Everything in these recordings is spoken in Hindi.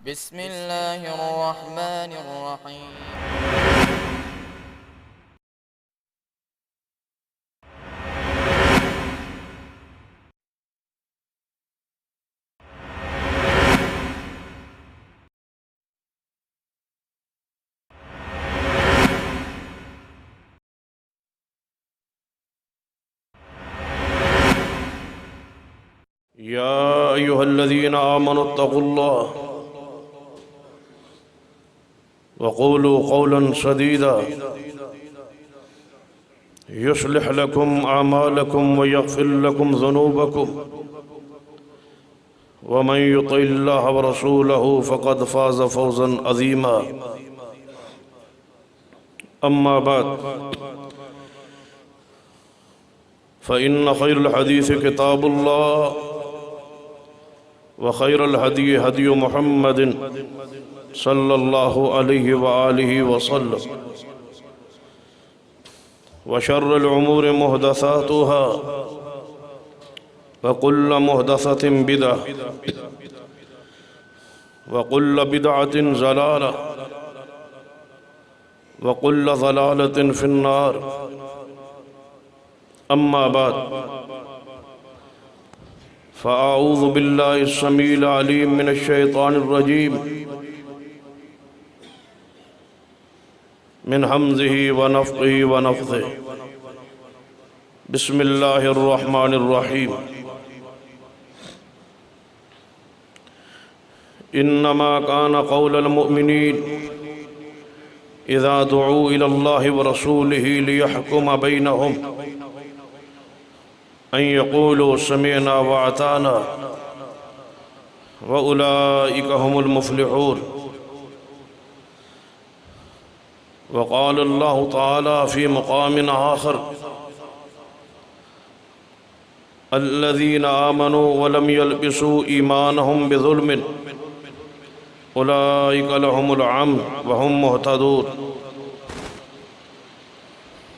बिस्मिल्लाहिर्रहमानिर्रहीम। या अय्युहल्लज़ीना आमनुत्तक़ुल्लाह वक़ूलू क़ौलन सदीदा युस्लिह लकुम अमालकुम व यग़फ़िर लकुम ज़ुनूबकुम व मन युतिइल्लाह व रसूलहु फ़क़द फ़ाज़ फ़ौज़न अज़ीमा। अम्मा बाद फ़इन्न ख़ैरुल हदीस किताबुल्लाह व खैरुल हदी हदी मुहम्मदिन सल्लल्लाहु अलैहि व आलिहि वसल्लम व शर्रुल उमूरि मुहदसातुहा व कुल्लु मुहदसतिन बिदअह व कुल्लु बिदअतिन ज़लालह व कुल्लु ज़लालतिन फिन्नार। अम्मा बाद फ़अऊज़ु बिल्लाहि अस्समीइल अलीम मिनश शैतानिर रजीम मिन हम्ज़िही व नफ़्ख़िही व नफ़्ख़िही। बिस्मिल्लाहिर रहमानिर रहीम। इन्नमा कान क़ौलुल मुअमिनीन इज़ा दुऊ इलल्लाहि व रसूलिही लियहकुम बैनहुम अन यक़ूलू समिअना व अताना व उलाइका हुमुल मुफ़्लिहून। व क़ाल अल्लाहु तआला फ़ी मक़ामिन आख़र अल्लज़ीना आमनू व लम यल्बिसू ईमानहुम बिज़ुल्मिन उलाइका लहुमुल अम्न व हुम मुहतदून।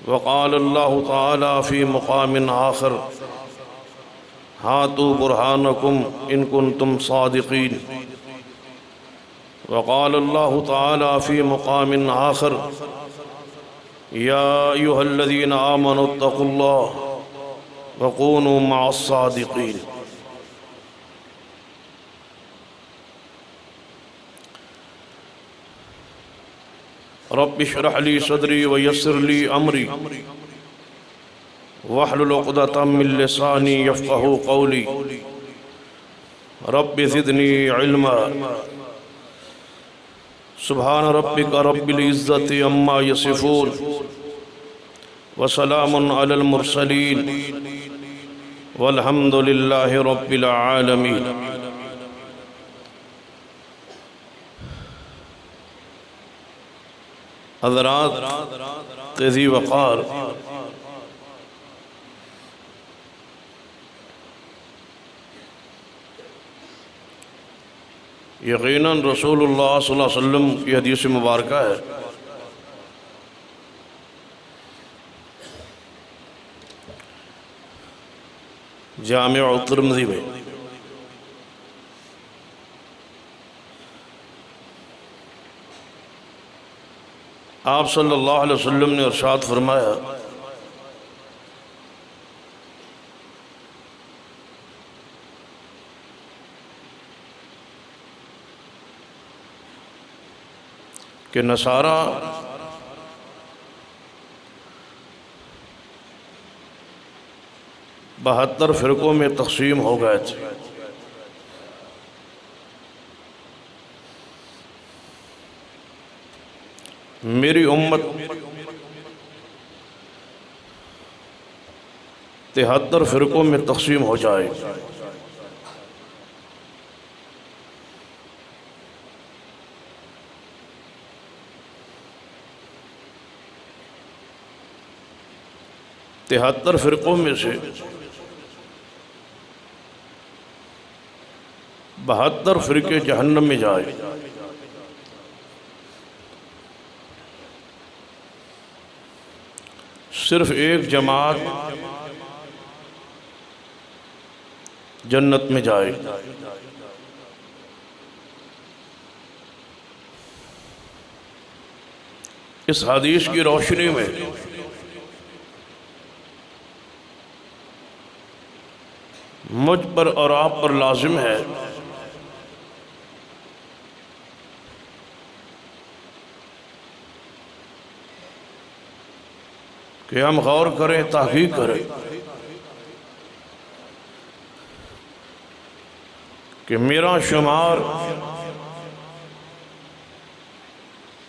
व क़ाल अल्लाहु तआला फ़ी मक़ामिन आख़र हातू बुरहानकुम इन कुन्तुम सादिक़ीन। व क़ाल अल्लाहु तआला फ़ी मक़ामिन आख़र या अय्युहल्लज़ीना आमनुत्तक़ुल्लाह व कूनू मअस्सादिक़ीन। रब्बि इश्रह ली सदरी व यस्सिर ली अमरी वहलुल उक़दतम मिन लिसानी यफ़क़हू क़ौली। रब्बि ज़िदनी इल्मा। सुब्हान रब्बिका रब्बिल इज़्ज़ति अम्मा यसिफ़ून व सलामुन अलल मुरसलीन वल्हम्दुलिल्लाहि रब्बिल आलमीन। हज़रात तेज़ी वक़ार, यक़ीनन रसूलुल्लाह सल्लल्लाहु अलैहि वसल्लम की हदीस मुबारका है जामिअ तिर्मिज़ी में आप सल्लल्लाहु अलैहि वसल्लम ने इरशाद फरमाया कि नसारा बहत्तर फ़िरक़ों में तक़सीम हो गए थे। मेरी उम्मत 73 फ़िरक़ों में तक़सीम हो जाए। तिहत्तर फ़िरक़ों में से 72 फ़िरक़े जहन्नम में जाए। सिर्फ एक जमात जन्नत में जाए। इस हदीस की रोशनी में मुझ पर और आप पर लाजिम है कि हम गौर करें, तहकीक करें कि मेरा शुमार,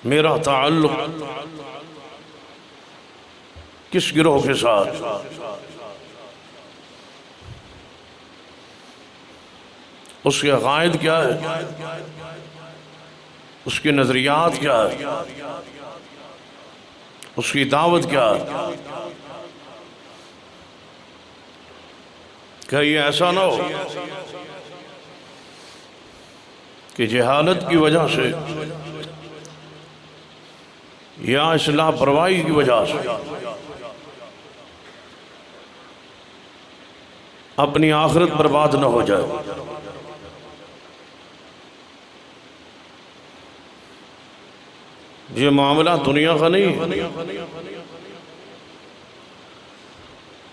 मेरा ताल्लुक किस गिरोह के साथ, उसके अकायद क्या है, उसके नज़रियात क्या है, उसकी दावत क्या है। क्या ये ऐसा ना हो कि जहालत की वजह से या इस लापरवाही की वजह से अपनी आखिरत बर्बाद न हो जाए। ये मामला दुनिया का नहीं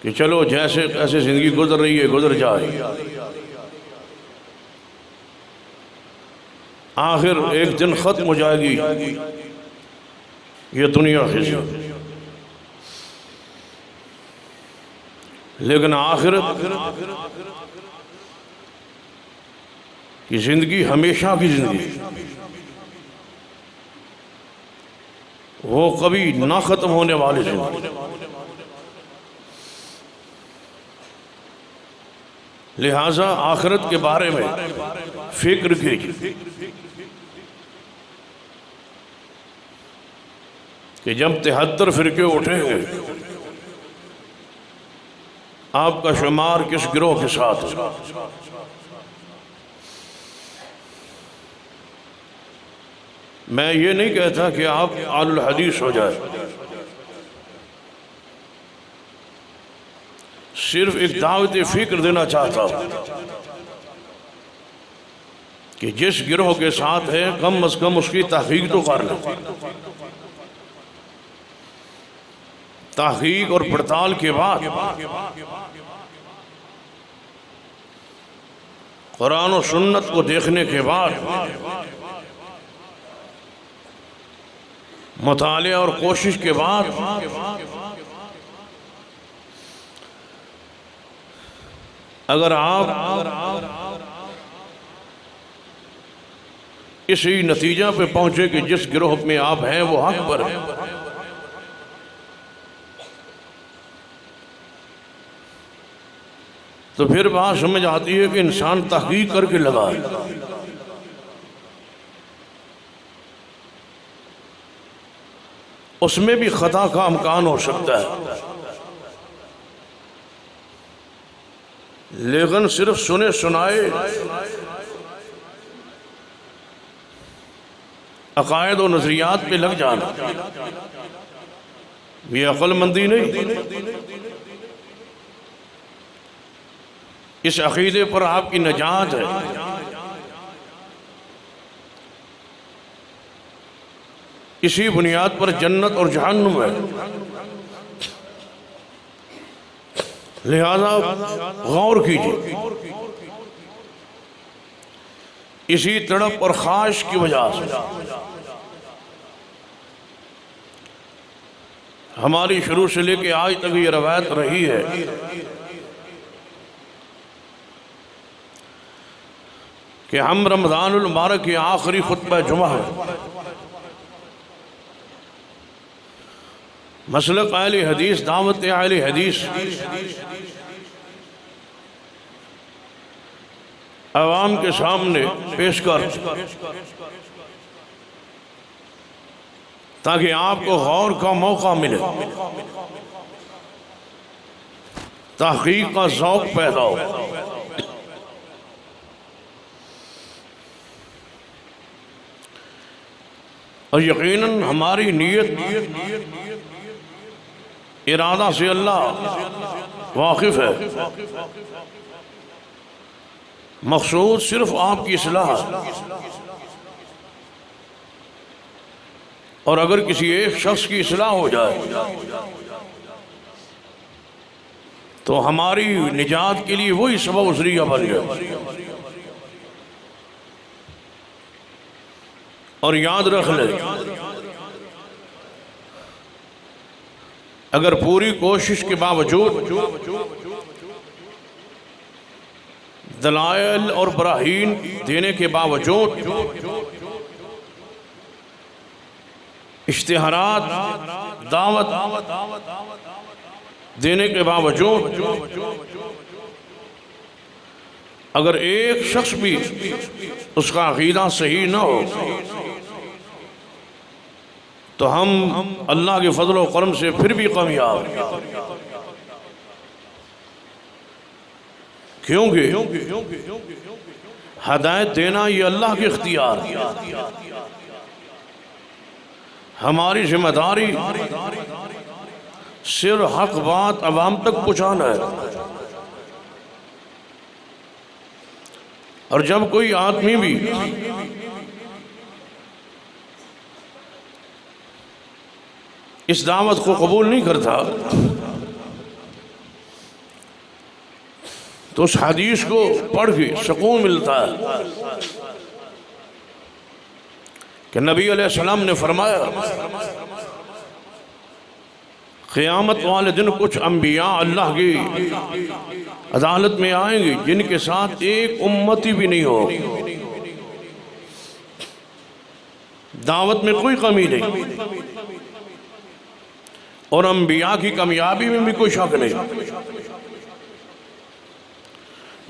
कि चलो जैसे कैसे जिंदगी गुजर रही है गुजर जाए, आखिर एक दिन खत्म हो जाएगी ये दुनिया खिसी, लेकिन आखिरत की जिंदगी हमेशा की जिंदगी, वो कभी ना खत्म होने वाली जिंदगी। लिहाजा आखिरत के बारे में फिक्र कीजिए कि जब 73 फिरके उठेंगे आपका शुमार किस गिरोह के साथ है। मैं ये नहीं कहता कि आप आलुल हदीस हो जाए, सिर्फ एक दावत फिक्र देना चाहता हूं कि जिस गिरोह के साथ है कम अज कम उसकी तहकीक तो कर लें। तहकीक और पड़ताल के बाद कुरान और सुन्नत को देखने के बाद, मुताले और कोशिश के बाद अगर आप इसी नतीजा पे पहुंचे कि जिस गिरोह में आप हैं वो हक पर है, तो फिर बात समझ आती है कि इंसान तहकीक करके लगाए। उसमें भी खता का इम्कान हो सकता है, लेकिन सिर्फ सुने सुनाए अकायद और नजरियात पे लग जाना ये अक्लमंदी नहीं। इस अकीदे पर आपकी निजात है, इसी बुनियाद पर जन्नत और जहन्नुम है। लिहाजा गौर कीजिए, इसी तड़प और ख्वाहिश की वजह से हमारी शुरू से लेकर आज तक ये रवायत रही है कि हम रमज़ानुल मुबारक के आखिरी खुतबा जुमा है मसलक अहले हदीस, दावत अहले हदीस अवाम के सामने पेश कर, ताकि आपको गौर का मौका मिले, तहकीक का शौक पैदा हो। और यकीनन हमारी नीयत इरादा से अल्लाह वाकिफ है। मकसूद सिर्फ आपकी इस्लाह और अगर किसी एक शख्स की इस्लाह हो जाए तो हमारी निजात के लिए वही सबब ज़रिया बन जाए। और याद रख ले, अगर पूरी कोशिश के बावजूद दलाइल और बराहीन देने के बावजूद, इश्तिहारात, दावत देने के बावजूद अगर एक शख्स भी उसका अकीदा सही न हो तो हम अल्लाह के फजल व करम से फिर भी कामयाब। क्योंकि हदायत देना ये अल्लाह के इख्तियार, हमारी जिम्मेदारी सिर्फ हक बात अवाम तक पहुँचाना है। और जब कोई आदमी भी इस दावत को कबूल नहीं करता तो उस हदीस को पढ़ के सुकून मिलता है कि नबी अलैहिस्सलाम ने फरमाया, क़यामत वाले दिन कुछ अंबिया अल्लाह की अदालत में आएंगे जिनके साथ एक उम्मती भी नहीं हो, दावत में कोई कमी नहीं, और अंबिया की कामयाबी में भी कोई शक नहीं।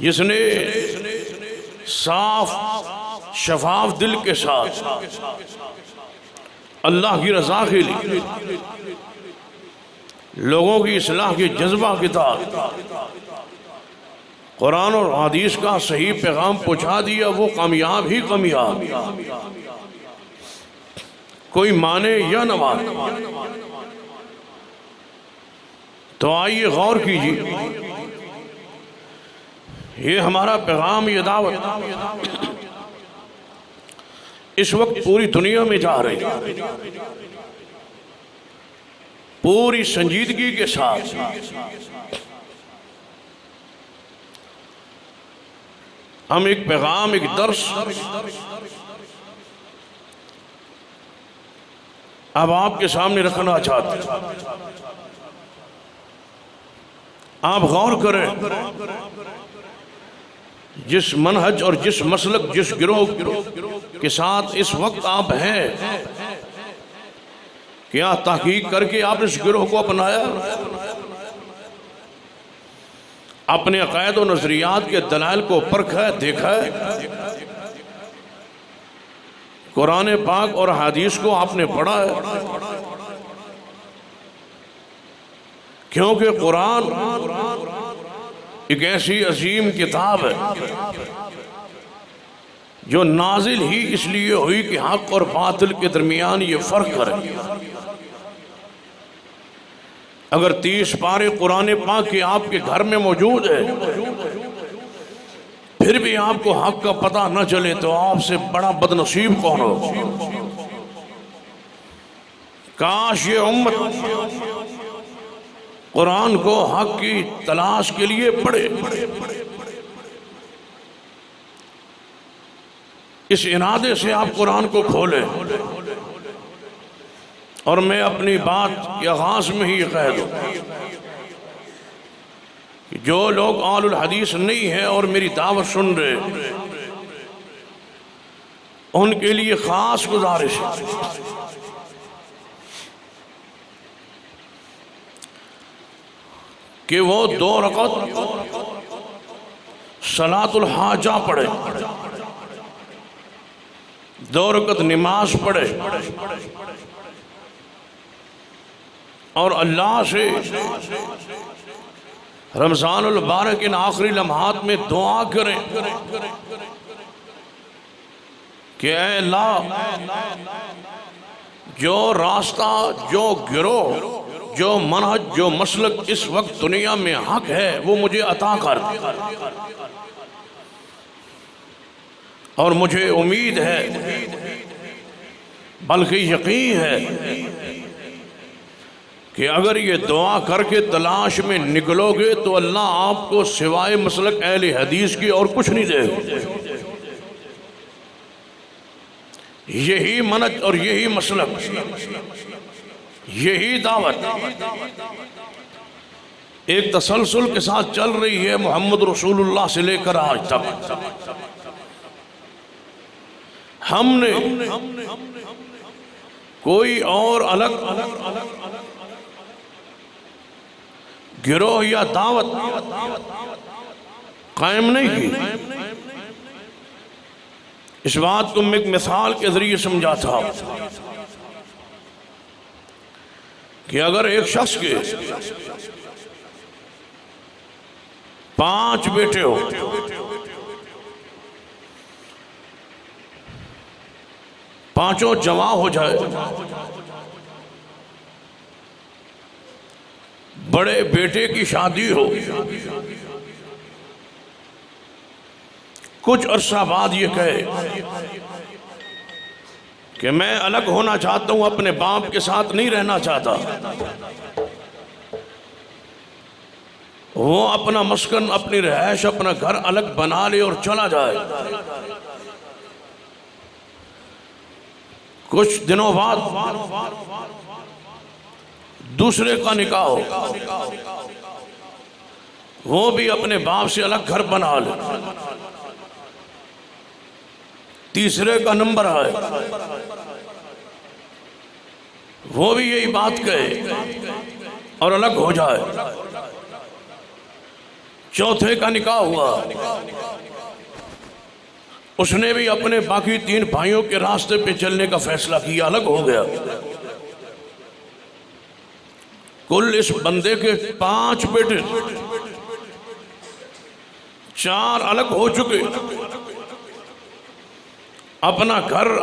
जिसने साफ शफाफ दिल के साथ अल्लाह की रज़ा के लिए लोगों की इस्लाह के जज्बा के तहत कुरान और हदीस का सही पैगाम पहुंचा दिया, वो कामयाब ही कामयाब, कोई माने या न माने। तो आइए गौर कीजिए, ये हमारा पैगाम, ये दावत इस वक्त पूरी दुनिया में जा रही है, पूरी संजीदगी के साथ। हम एक पैगाम, एक दर्स अब आपके सामने रखना चाहते हैं। आप गौर करें, जिस मनहज और जिस मसलक, जिस गिरोह के साथ इस वक्त आप हैं, क्या तहकीक करके आपने इस गिरोह को अपनाया, अपने अक़ायद और नज़रियात के दलाइल को परखा है, देखा है, कुरान पाक और हदीस को आपने पढ़ा है। क्योंकि कुरान एक ऐसी अजीम किताब है जो नाजिल ही इसलिए हुई कि हक और बातिल के दरमियान ये फ़र्क करे। अगर 30 पारे कुरान पाक के आपके घर में मौजूद है, फिर भी आपको हक का पता न चले तो आपसे बड़ा बदनसीब कौन हो। काश ये उम्मत कुरान को हक की तलाश के लिए पढ़े। इस इरादे से आप कुरान को खोलें। और मैं अपनी बात के आगाज़ में ही कह दूं कि जो लोग आलुल हदीस नहीं है और मेरी दावत सुन रहे, उनके लिए ख़ास गुजारिश है कि वो 2 रकअत सलातुल हाजा पढ़े, 2 रकअत नमाज पढ़े और अल्लाह से रमज़ानुल मुबारक इन आखिरी लम्हात में दुआ करें कि ऐ अल्लाह, जो रास्ता, जो गिरोह, जो मनहज, जो मसलक इस वक्त दुनिया में हक है वो मुझे अता कर। और मुझे उम्मीद है बल्कि यकीन है कि अगर ये दुआ करके तलाश में निकलोगे तो अल्लाह आपको सिवाय मसलक अहले हदीस की और कुछ नहीं देगा। यही मनज और यही मसलक, यही दावत एक तसलसल के साथ चल रही है मोहम्मद रसूलुल्लाह से लेकर आज तक। हमने कोई और अलग गिरोह या दावत कायम नहीं की। इस बात को मैं एक मिसाल के जरिए समझा था कि अगर एक शख्स के 5 बेटे हो, पांचों जमा हो जाए, बड़े बेटे की शादी हो, कुछ अरसा बाद ये कहे कि मैं अलग होना चाहता हूं, अपने बाप के साथ नहीं रहना चाहता, वो अपना मस्कन, अपनी रहायश, अपना घर अलग बना ले और चला जाए। कुछ दिनों बाद दूसरे का निकाह हो, वो भी अपने बाप से अलग घर बना ले, तीसरे का नंबर आए, वो भी यही बात कहे और अलग हो जाए। चौथे का निकाह हुआ, उसने भी अपने बाकी 3 भाइयों के रास्ते पे चलने का फैसला किया, अलग हो गया। कुल इस बंदे के 5 बेटे, 4 अलग हो चुके, अपना घर,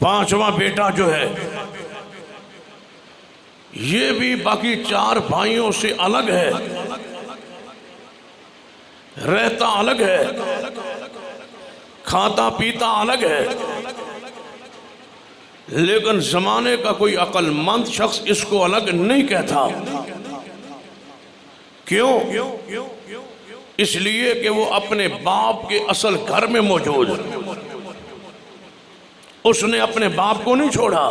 5वां बेटा जो है ये भी बाकी 4 भाइयों से अलग है, रहता अलग है, खाता पीता अलग है, लेकिन जमाने का कोई अक्लमंद शख्स इसको अलग नहीं कहता। क्यों? इसलिए कि वो अपने बाप के असल घर में मौजूद है, उसने अपने बाप को नहीं छोड़ा।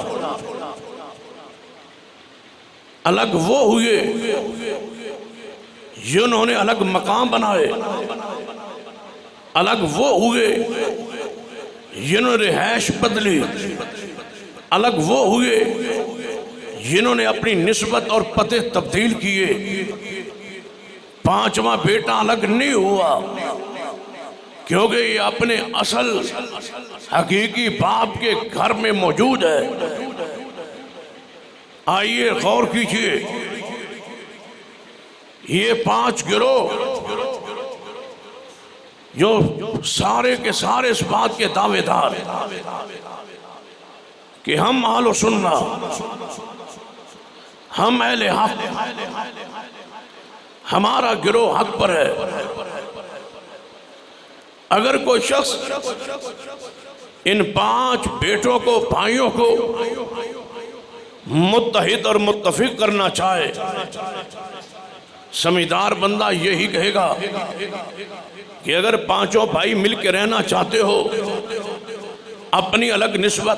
अलग वो हुए जिन्होंने अलग मकाम बनाए, अलग वो हुए जिन्होंने रिहाइश बदली, अलग वो हुए जिन्होंने अपनी निस्बत और पते तब्दील किए। 5वां बेटा अलग नहीं हुआ क्योंकि ये अपने असल हकीकी बाप के घर में मौजूद है। आइए गौर कीजिए, ये 5 गिरोह जो सारे के सारे इस बात के दावेदार कि हम आलो सुन्ना, हम अहले हक, हमारा गिरोह हक पर है। अगर कोई शख्स इन 5 बेटों को, भाइयों को मुत्तहिद और मुत्तफिक करना चाहे, समझदार बंदा यही कहेगा कि अगर 5 भाई मिलकर रहना चाहते हो, अपनी अलग निस्बत,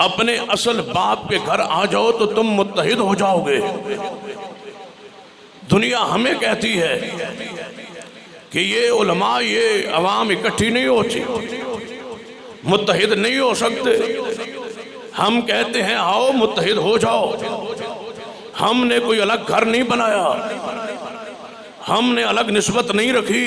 अपने असल बाप के घर आ जाओ तो तुम मुत्तहिद हो जाओगे। दुनिया हमें कहती है कि ये उलमा, ये अवाम इकट्ठी नहीं होती, मुत्तहिद नहीं हो सकते। हम कहते हैं आओ मुत्तहिद हो जाओ। हमने कोई अलग घर नहीं बनाया, हमने अलग निस्बत नहीं रखी,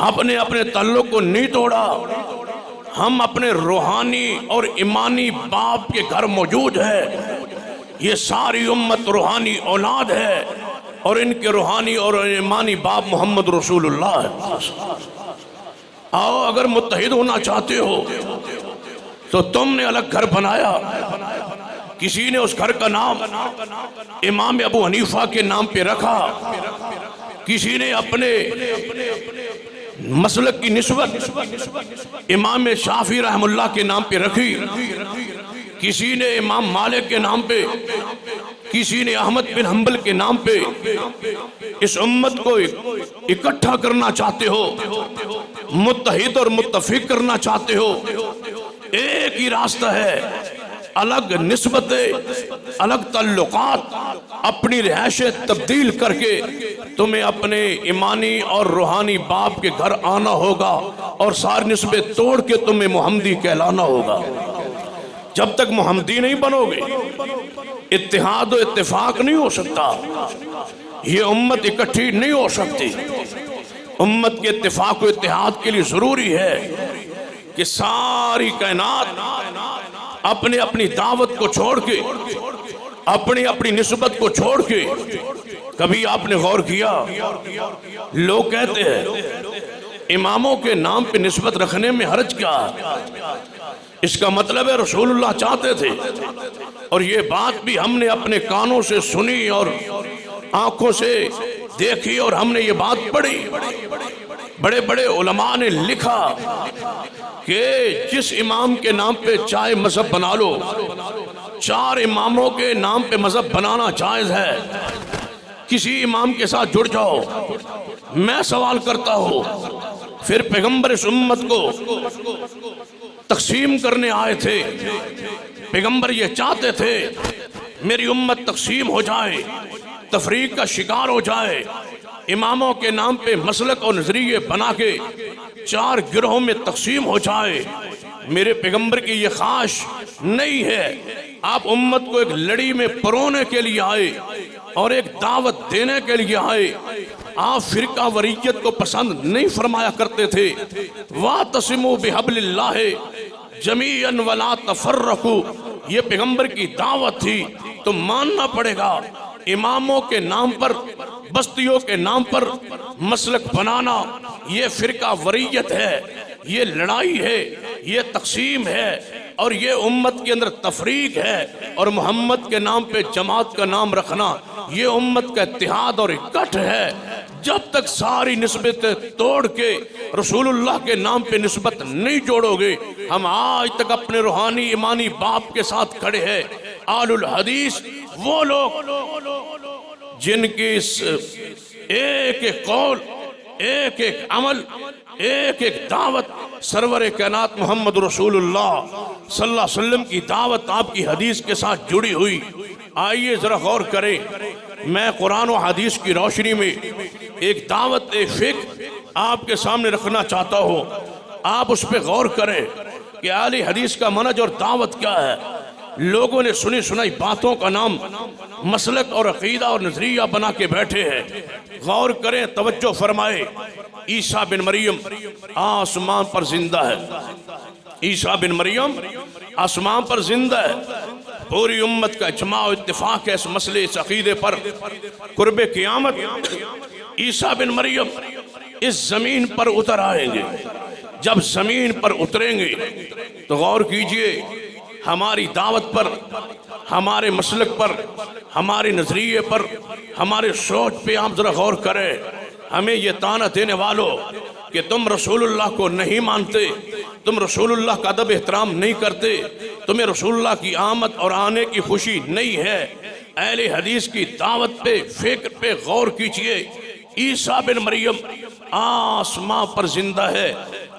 अपने अपने ताल्लुक को नहीं तोड़ा। हम अपने रूहानी और ईमानी बाप के घर मौजूद है। ये सारी उम्मत रूहानी औलाद है और इनके रूहानी और ईमानी बाप मोहम्मद रसूलुल्लाह है। आओ, अगर मुत्तहिद होना चाहते हो तो तुमने अलग घर बनाया। किसी ने उस घर का नाम इमाम अबू हनीफा के नाम पे रखा, किसी ने अपने मसलक की निस्बत इमाम शाफी रहमुल्लाह के नाम पे रखी, किसी ने इमाम मालिक के नाम पे, किसी ने अहमद बिन हम्बल के नाम पे। इस उम्मत को इकट्ठा करना चाहते हो, मुत्तहिद और मुत्तफिक करना चाहते हो, एक ही रास्ता है, अलग निस्बतें, अलग ताल्लुकात, अपनी रिहायशें तब्दील करके तुम्हें अपने ईमानी और रूहानी बाप के घर आना होगा और सारी निस्बतें तोड़ के तुम्हें मोहम्मदी कहलाना होगा। जब तक मोहम्मदी नहीं बनोगे इत्तिहाद और इत्तिफाक नहीं हो सकता, ये उम्मत इकट्ठी नहीं हो सकती। उम्मत के इत्तिफाक और इत्तिहाद के लिए जरूरी है कि सारी कायनात अपने अपनी दावत को छोड़ के, अपनी अपनी निस्बत को छोड़ के। कभी आपने गौर किया, लोग कहते हैं इमामों के नाम पे निस्बत रखने में हर्ज क्या है? इसका मतलब है रसूलुल्लाह चाहते थे, और ये बात भी हमने अपने कानों से सुनी और आंखों से देखी और हमने ये बात पढ़ी। बड़े बड़े उलमा ने लिखा कि जिस इमाम के नाम पे चाहे मजहब बना लो, 4 इमामों के नाम पे मजहब बनाना जायज है। किसी इमाम के साथ जुड़ जाओ। मैं सवाल करता हूँ, फिर पैगंबर इस उम्मत को तकसीम करने आए थे, पैगंबर ये चाहते थे मेरी उम्मत तकसीम हो जाए, तफरीक का शिकार हो जाए, इमामों के नाम पे मसलक और नजरिए बना के 4 गिरोहों में तकसीम हो जाए। मेरे पैगंबर की ये ख्वाहिश नहीं है। आप उम्मत को एक लड़ी में परोने के लिए आए और एक दावत देने के लिए आए। आप फिरका वरीयत को पसंद नहीं फरमाया करते थे। वातसिमू बिहब्लिल्लाह जमीअन वला तफर्रकू, ये पैगंबर की दावत थी। तो मानना पड़ेगा इमामों के नाम पर, बस्तियों के नाम पर मसलक बनाना ये फिरका वरीयत है, ये लड़ाई है, ये तकसीम है, और ये उम्मत के अंदर तफरीक है। और मोहम्मद के नाम पे जमात का नाम रखना ये उम्मत का इत्तिहाद और इकट्ठ है। जब तक सारी निस्बतें तोड़ के रसूलुल्लाह के नाम पे निस्बत नहीं जोड़ोगे, हम आज तक अपने रूहानी ईमानी बाप के साथ खड़े हैं। आलुल हदीस वो लोग जिनकी एक एक कौल, एक एक अमल, एक एक दावत सरवर कायनात मोहम्मद रसूलुल्लाह सल्लल्लाहु अलैहि वसल्लम की दावत आपकी हदीस के साथ जुड़ी हुई। आइए जरा गौर करें। मैं कुरान और हदीस की रोशनी में एक दावत, एक फिक्र आपके सामने रखना चाहता हूँ। आप उस पर गौर करें कि आली हदीस का मनहज और दावत क्या है। लोगों ने सुनी सुनाई बातों का नाम मसलक और अकीदा और नजरिया बना के बैठे हैं। गौर करें, तवज्जो फरमाए। ईसा बिन मरियम आसमान पर जिंदा है। ईसा बिन मरियम आसमान पर जिंदा है। पूरी उम्मत का इज्मा और इत्तिफाक है इस मसले, इस अकीदे पर। कुर्बे क़यामत ईसा बिन मरियम इस जमीन पर उतर आएंगे। जब जमीन पर उतरेंगे तो गौर कीजिए, हमारी दावत पर, हमारे मसलक पर, हमारे नजरिए पर, हमारे सोच पे आप जरा गौर करें। हमें ये ताना देने वालों कि तुम रसूलुल्लाह को नहीं मानते, तुम रसूलुल्लाह का अदब एहतराम नहीं करते, तुम्हें रसूलुल्लाह की आमद और आने की खुशी नहीं है। अहले हदीस की दावत पे, फिक्र पे गौर कीजिए। ईसा बिन मरियम आसमां पर जिंदा है।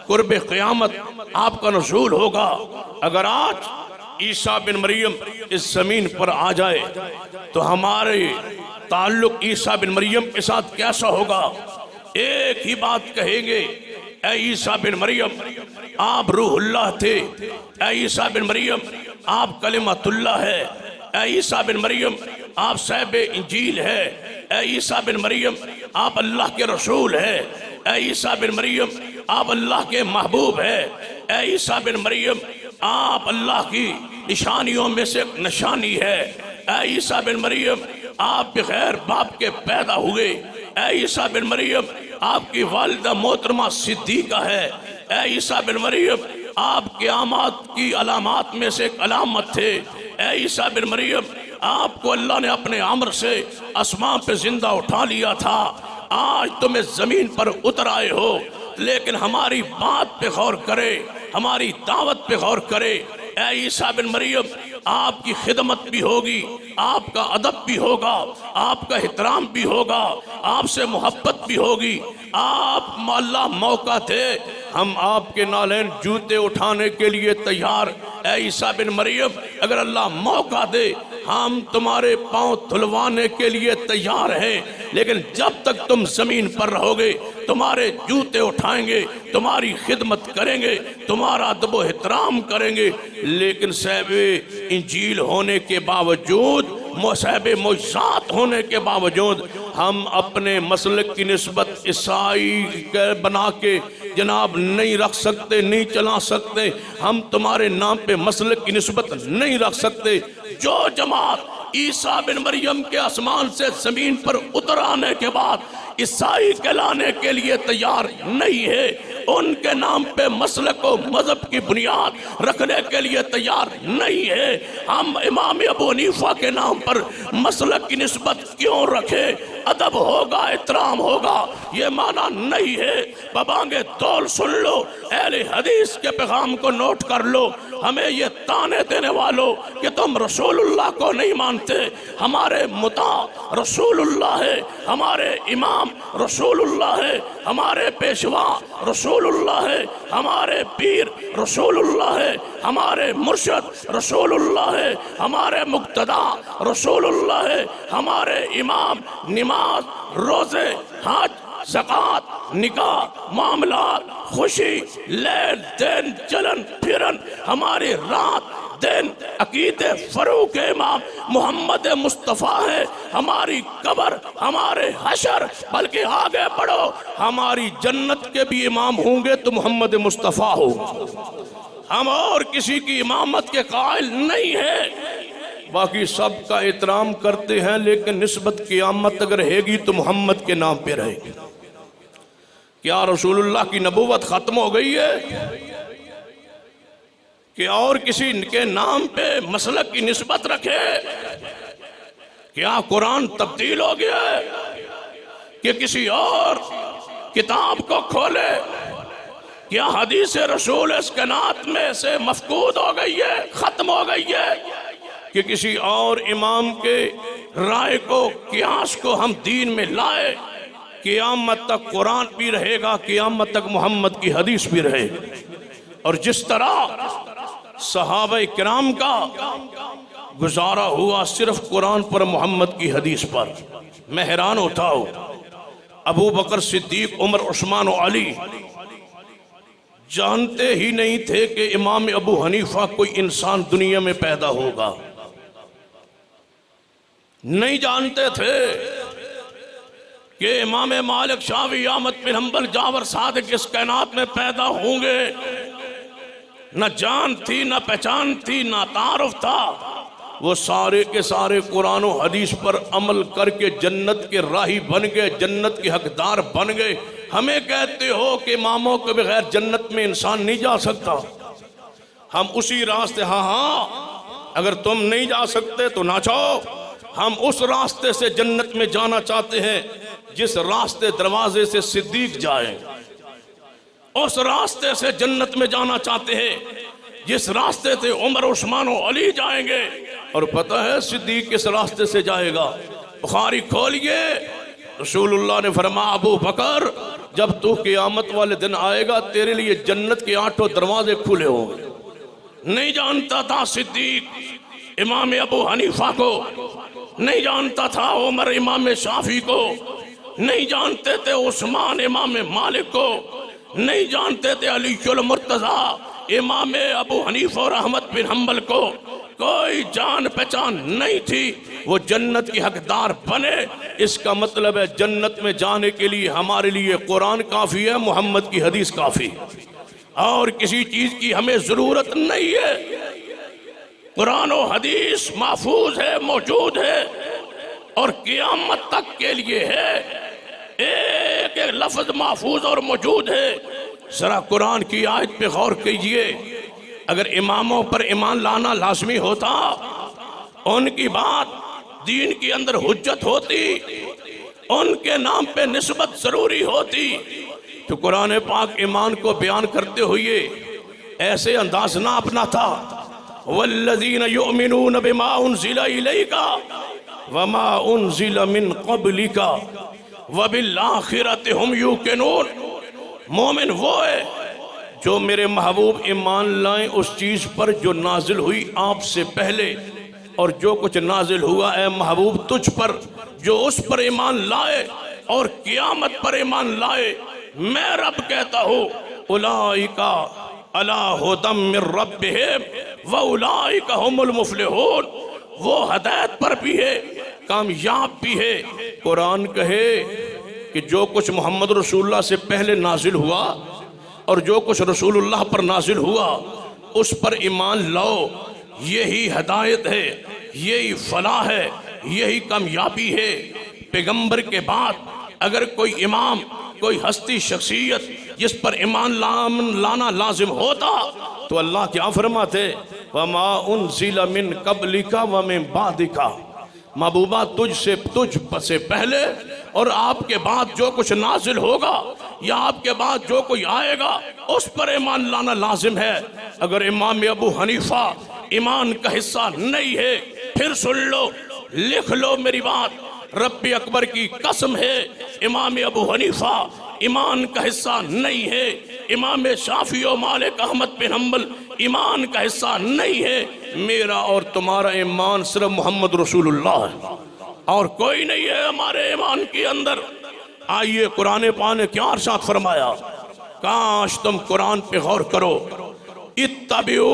कुर्बे क़यामत आपका नज़ूल होगा। अगर आज ईसा बिन मरियम इस जमीन पर आ जाए तो हमारे ताल्लुक ईसा बिन मरियम के साथ कैसा होगा? एक ही बात कहेंगे, ऐ ईसा बिन मरियम आप रूहुल्लाह थे, ऐ ईसा बिन मरियम आप कलिमतुल्लाह है, ऐ ईसा बिन मरियम आप साहिब इंजील है, ऐ ईसा बिन मरियम आप अल्लाह के रसूल है, ऐ ईसा बिन मरियम आप अल्लाह के महबूब है, ऐ ईसा बिन मरियम आप अल्लाह की निशानियों में से एक निशानी है, ऐ ईसा बिन मरियम आप बगैर बाप के पैदा हुए, ऐ ईसा बिन मरियम आपकी वालिदा मोहतरमा सिद्दीका है, ऐ ईसा बिन मरियम आप क़यामत की अलामात में से एक अलामत थे। ऐ ईसा बिन मरियम, आपको अल्लाह ने अपने अम्र से आसमान पे जिंदा उठा लिया था, आज तुम इस जमीन पर उतर आए हो, लेकिन हमारी बात पे गौर करे, हमारी दावत पे गौर करे। ऐ ईसा बिन मरियम, आपकी खिदमत भी होगी, आपका अदब भी होगा, आपका एहतराम भी होगा, आपसे मोहब्बत भी होगी। आप अल्लाह मौका दे, हम आपके नालैन जूते उठाने के लिए तैयार। ऐ ईसा बिन मरियम, अगर अल्लाह मौका दे, हम तुम्हारे पांव धुलवाने के लिए तैयार हैं, लेकिन जब तक तुम जमीन पर रहोगे तुम्हारे जूते उठाएंगे, तुम्हारी खिदमत करेंगे, तुम्हारा अदब व एहतराम करेंगे। लेकिन साहिबे इंजील होने के बावजूद, साहिबे मुअज्जिज़ात होने के बावजूद हम अपने मसलक की निस्बत ईसाई के बना के जनाब नहीं रख सकते, नहीं चला सकते। हम तुम्हारे नाम पे मसलक की निस्बत नहीं रख सकते। जो जमात ईसा बिन मरियम के आसमान से जमीन पर उतर आने के बाद ईसाई कहलाने के लिए तैयार नहीं है, उनके नाम पे मसलक को मजहब की बुनियाद रखने के लिए तैयार नहीं है। हम इमाम अबू हनीफा के नाम पर मसलक की निस्बत क्यों रखे? अदब होगा, एहतराम होगा, ये माना नहीं है। बबांगे तौल सुन लो, अहले हदीस के पैगाम को नोट कर लो। हमें ये ताने देने वालों कि तुम रसूलुल्लाह को नहीं मानते, हमारे मुता रसूलुल्लाह है, हमारे इमाम रसूलुल्लाह है, हमारे पेशवा रसूलुल्लाह है, हमारे पीर रसूलुल्लाह है, हमारे मुर्शद रसूलुल्लाह है, हमारे मुक्तदा रसूलुल्लाह है, हमारे इमाम नमाज, रोजे, हज, ज़कात, निकाह, मामलात, खुशी, लेन देन, चलन फिरन, हमारी रात दिन अकीदे फरूक इमाम मोहम्मद मुस्तफ़ा है, हमारी कब्र, हमारे हशर, बल्कि आगे बढ़ो हमारी जन्नत के भी इमाम होंगे तो मोहम्मद मुस्तफ़ा हो। हम और किसी की इमामत के कायल नहीं है। बाकी सब का एहतराम करते हैं, लेकिन निस्बत क़यामत अगर रहेगी तो मोहम्मद के नाम पे रहेगी। क्या रसूलुल्लाह की नबूवत खत्म हो गई है कि और किसी के नाम पे मसलक की निस्बत रखे? क्या कुरान तब्दील हो गया है कि किसी और किताब को खोले? क्या हदीस रसूल इस कायनात में से मफकूद हो गई है, खत्म हो गई है कि किसी और इमाम के राय को, कियास को हम दीन में लाए? क़यामत तक कुरान भी रहेगा, क़यामत तक मोहम्मद की हदीस भी रहेगी। और जिस तरह सहाबा किराम का गुजारा हुआ सिर्फ कुरान पर, मोहम्मद की हदीस पर, मैं हैरान होता हूँ। अबू बकर सिद्दीक, उमर, उस्मान और अली जानते ही नहीं थे कि इमाम अबू हनीफा कोई इंसान दुनिया में पैदा होगा, नहीं जानते थे कि इमाम मालिक, शाफी, अहमद बिन हंबल, जावर, सादिक इस कायनात में पैदा होंगे। न जान थी, न पहचान थी, न तारुफ था। वो सारे के सारे कुरान और हदीस पर अमल करके जन्नत के राही बन गए, जन्नत के हकदार बन गए। हमें कहते हो कि इमामों के बगैर जन्नत में इंसान नहीं जा सकता। हम उसी रास्ते, हाँ, अगर तुम नहीं जा सकते तो ना जाओ, हम उस रास्ते से जन्नत में जाना चाहते हैं जिस रास्ते दरवाजे से सिद्दीक जाए, उस रास्ते से जन्नत में जाना चाहते हैं जिस रास्ते से उमर, उस्मान और अली जाएंगे। और पता है सिद्दीक किस रास्ते से जाएगा? बुखारी खोलिए, रसूलुल्लाह ने फरमाया, अबू बकर, जब तू क़यामत वाले दिन आएगा तेरे लिए जन्नत के 8 दरवाजे खुले होंगे। नहीं जानता था सिद्दीक इमाम अबू हनीफा को, नहीं जानता था उमर इमाम शाफी को, नहीं जानते थे उस्मान इमाम मालिक को, नहीं जानते थे अली मुर्तजा इमाम अबू हनीफा और अहमद बिन हंबल को। कोई जान पहचान नहीं थी, वो जन्नत की हकदार बने। इसका मतलब है जन्नत में जाने के लिए हमारे लिए कुरान काफ़ी है, मोहम्मद की हदीस काफ़ी, और किसी चीज़ की हमें ज़रूरत नहीं है। कुरान और हदीस महफूज है, मौजूद है और क़यामत तक के लिए है। एक एक लफ्ज़ महफूज और मौजूद है। जरा कुरान की आयत पे गौर कीजिए। अगर इमामों पर ईमान लाना लाजमी होता, उनकी बात दीन के अंदर हुज्जत होती, उनके नाम पे निस्बत जरूरी होती, तो कुरान पाक ईमान को बयान करते हुए ऐसे अंदाज ना अपना था। वल्लज़ीना युमिनून बिमा उनज़िला इलैका वमा उनज़िला मिन क़ब्लिका वबिल आखिरति हुम यूक़िनून। मोमिन वो है जो मेरे महबूब ईमान लाएं उस चीज़ पर जो नाजिल हुई आपसे पहले, और जो कुछ नाजिल हुआ है महबूब तुझ पर, जो उस पर ईमान लाए और क़यामत पर ईमान लाए। मैं रब कहता हूँ उलाइका अला हुदम मिर रब्बिहिम व उलाइका हुमुल मुफ्लिहून। वो हदायत पर भी है, कामयाब भी है। कुरान कहे कि जो कुछ मोहम्मद रसूलुल्लाह से पहले नाजिल हुआ और जो कुछ रसूलुल्लाह पर नाजिल हुआ उस पर ईमान लाओ। यही हदायत है, यही फलाह है, यही कामयाबी है। पैगंबर के बाद अगर कोई इमाम, कोई हस्ती शख्सियत जिस पर ईमान लाना लाजिम होता तो अल्लाह क्या फरमाते, वमा उनज़िला मिन क़ब्लिका व मिन बादिका। महबूबा तुझ से पहले और आपके बाद जो कुछ नाजिल होगा या आपके बाद जो कोई आएगा उस पर ईमान लाना लाजिम है। अगर इमाम अबू हनीफा ईमान का हिस्सा नहीं है, फिर सुन लो, लिख लो मेरी बात, रब्बी अकबर की कसम है, इमाम अबू हनीफा ईमान का हिस्सा नहीं है। इमाम शाफी और मालिक अहमद बिन हम्बल ईमान का हिस्सा नहीं है। मेरा और तुम्हारा ईमान सिर्फ मोहम्मद रसूलुल्लाह है और कोई नहीं है हमारे ईमान के अंदर। आइए कुरान पाक ने क्या इरशाद फरमाया, काश तुम कुरान पे गौर करो। इत्तबिऊ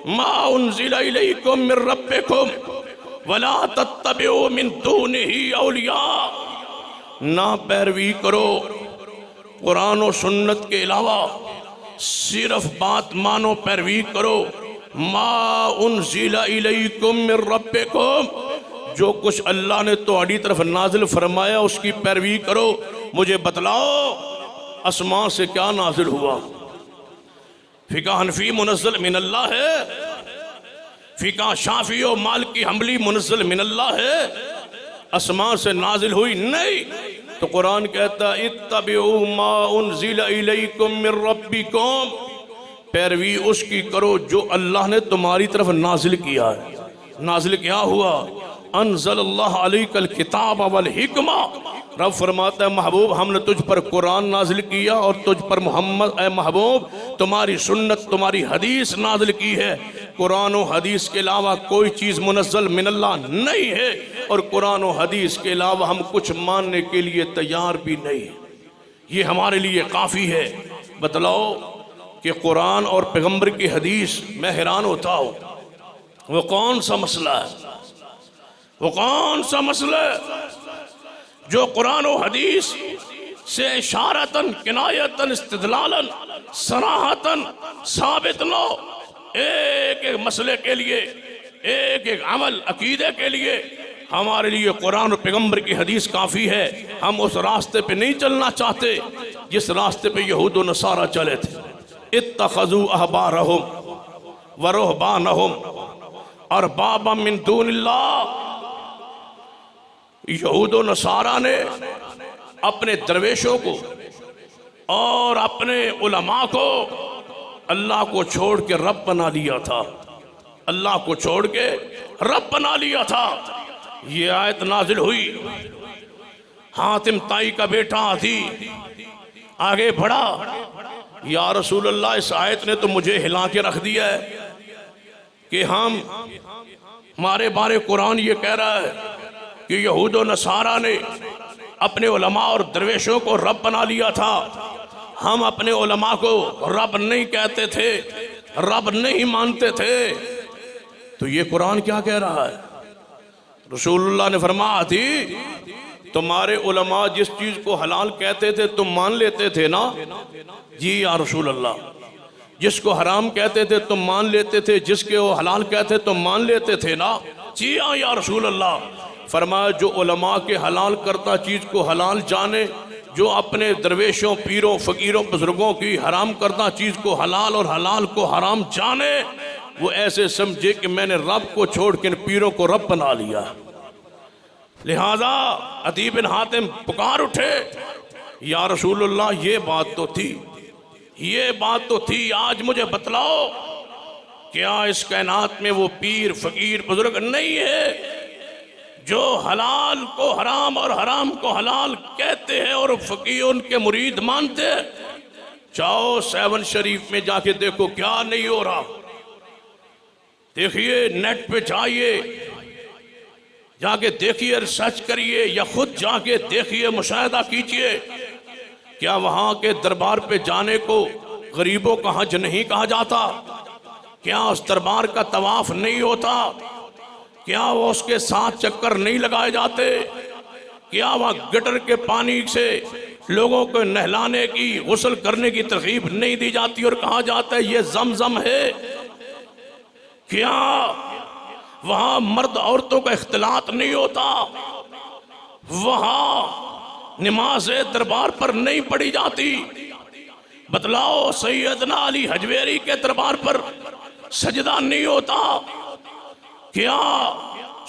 मा उनज़िला इलैकुम मिर रब्बिकुम वला तत्तबिऊ मिन दूनिही औलिया। ना पैरवी करो कुरान और सुन्नत के अलावा, सिर्फ बात मानो, पैरवी करो। मा उनज़िला इलैकुम मिर रब्बिकुम, जो कुछ अल्लाह ने तुम्हारी तरफ नाजिल फरमाया उसकी पैरवी करो। मुझे बतलाओ आसमान से क्या नाजिल हुआ? फिका हनफी मुनज़्ज़ल मिन अल्लाह है, फिका शाफी और मालिकी हम्बली मुनज़्ज़ल मिन अल्लाह है, आसमान से नाजिल हुई नहीं। तो कुरान कहता इत्तबिऊ मा उनज़िला इलैकुम मिर रब्बिकुम, पैरवी उसकी करो जो अल्लाह ने तुम्हारी तरफ नाजिल किया है। नाजिल क्या हुआ? अनज़लल्लाहु अलैकल किताब वल हिकमा। रब फरमाता है महबूब हमने तुझ पर कुरान नाजिल किया और तुझ पर मोहम्मद ए महबूब तुम्हारी सुन्नत, तुम्हारी हदीस नाजिल की है। कुरान और हदीस के अलावा कोई चीज़ मुनज़्ज़ल मिनल्लाह नहीं है और कुरान और हदीस के अलावा हम कुछ मानने के लिए तैयार भी नहीं। ये हमारे लिए काफ़ी है। बतलाओ कि कुरान और पैगंबर की हदीस, मैं हैरान होता हूँ, वो कौन सा मसला है, वो कौन सा मसला है जो कुरान और हदीस से इशारतन, किनायतन, इस्तिदलालन, सराहतन साबित लो। एक एक मसले के लिए, एक एक अमल, अकीदे के लिए हमारे लिए कुरान और पैगंबर की हदीस काफ़ी है। हम उस रास्ते पे नहीं चलना चाहते जिस रास्ते पे यहूद और नसारा चले थे। इत्तखज़ू अहबारहुम व रुहबानहुम अरबाबा मिन दूनिल्लाह। यहूद और नसारा ने अपने दरवेशों को और अपने उलमा को अल्लाह को छोड़ के रब बना लिया था, अल्लाह को छोड़ के रब बना लिया था। ये आयत नाजिल हुई, हातिम ताई का बेटा आदी आगे बढ़ा, या रसूल अल्लाह इस आयत ने तो मुझे हिला के रख दिया है कि हम हमारे बारे कुरान ये कह रहा है कि यहूद और नसारा ने अपने उलमा और दरवेशों को रब बना लिया था। हम अपने उलमा को रब नहीं कहते थे, रब नहीं मानते थे। तो ये कुरान क्या कह रहा है? रसूलुल्लाह ने फरमाया थी तुम्हारे उलमा जिस चीज को हलाल कहते थे तुम मान लेते थे ना? जी या रसूल अल्लाह। जिसको हराम कहते थे तुम मान लेते थे, जिसके वो हलाल कहते तुम मान लेते थे ना? जी हाँ या रसूल अल्लाह। फरमाया जो उलमा के हलाल करता चीज को हलाल जाने, जो अपने दरवेशों, पीरों, फकीरों, बुजुर्गों की हराम करदा चीज को हलाल और हलाल को हराम जाने, वो ऐसे समझे कि मैंने रब को छोड़ के इन पीरों को रब बना लिया। लिहाजा अदी बिन हातिम पुकार उठे, या रसूलुल्लाह ये बात तो थी, ये बात तो थी, आज मुझे बतलाओ क्या इस कायनात में वो पीर, फकीर, बुजुर्ग नहीं है जो हलाल को हराम और हराम को हलाल कहते हैं और फकीर उनके मुरीद मानते हैं? जाओ 7 शरीफ में जाके देखो क्या नहीं हो रहा। देखिए, नेट पे जाइए, जाके देखिए, रिसर्च करिए, या खुद जाके देखिए, मुशाहिदा कीजिए। क्या वहां के दरबार पे जाने को गरीबों का हज नहीं कहा जाता? क्या उस दरबार का तवाफ नहीं होता? क्या वो उसके 7 चक्कर नहीं लगाए जाते? क्या वहां गटर के पानी से लोगों को नहलाने की, गुस्ल करने की तरकीब नहीं दी जाती और कहा जाता है ये जमजम है? क्या वहां मर्द औरतों का इख्तिलात नहीं होता? वहां नमाज दरबार पर नहीं पढ़ी जाती? बतलाओ, सैयदना अली हजवेरी के दरबार पर सजदा नहीं होता? क्या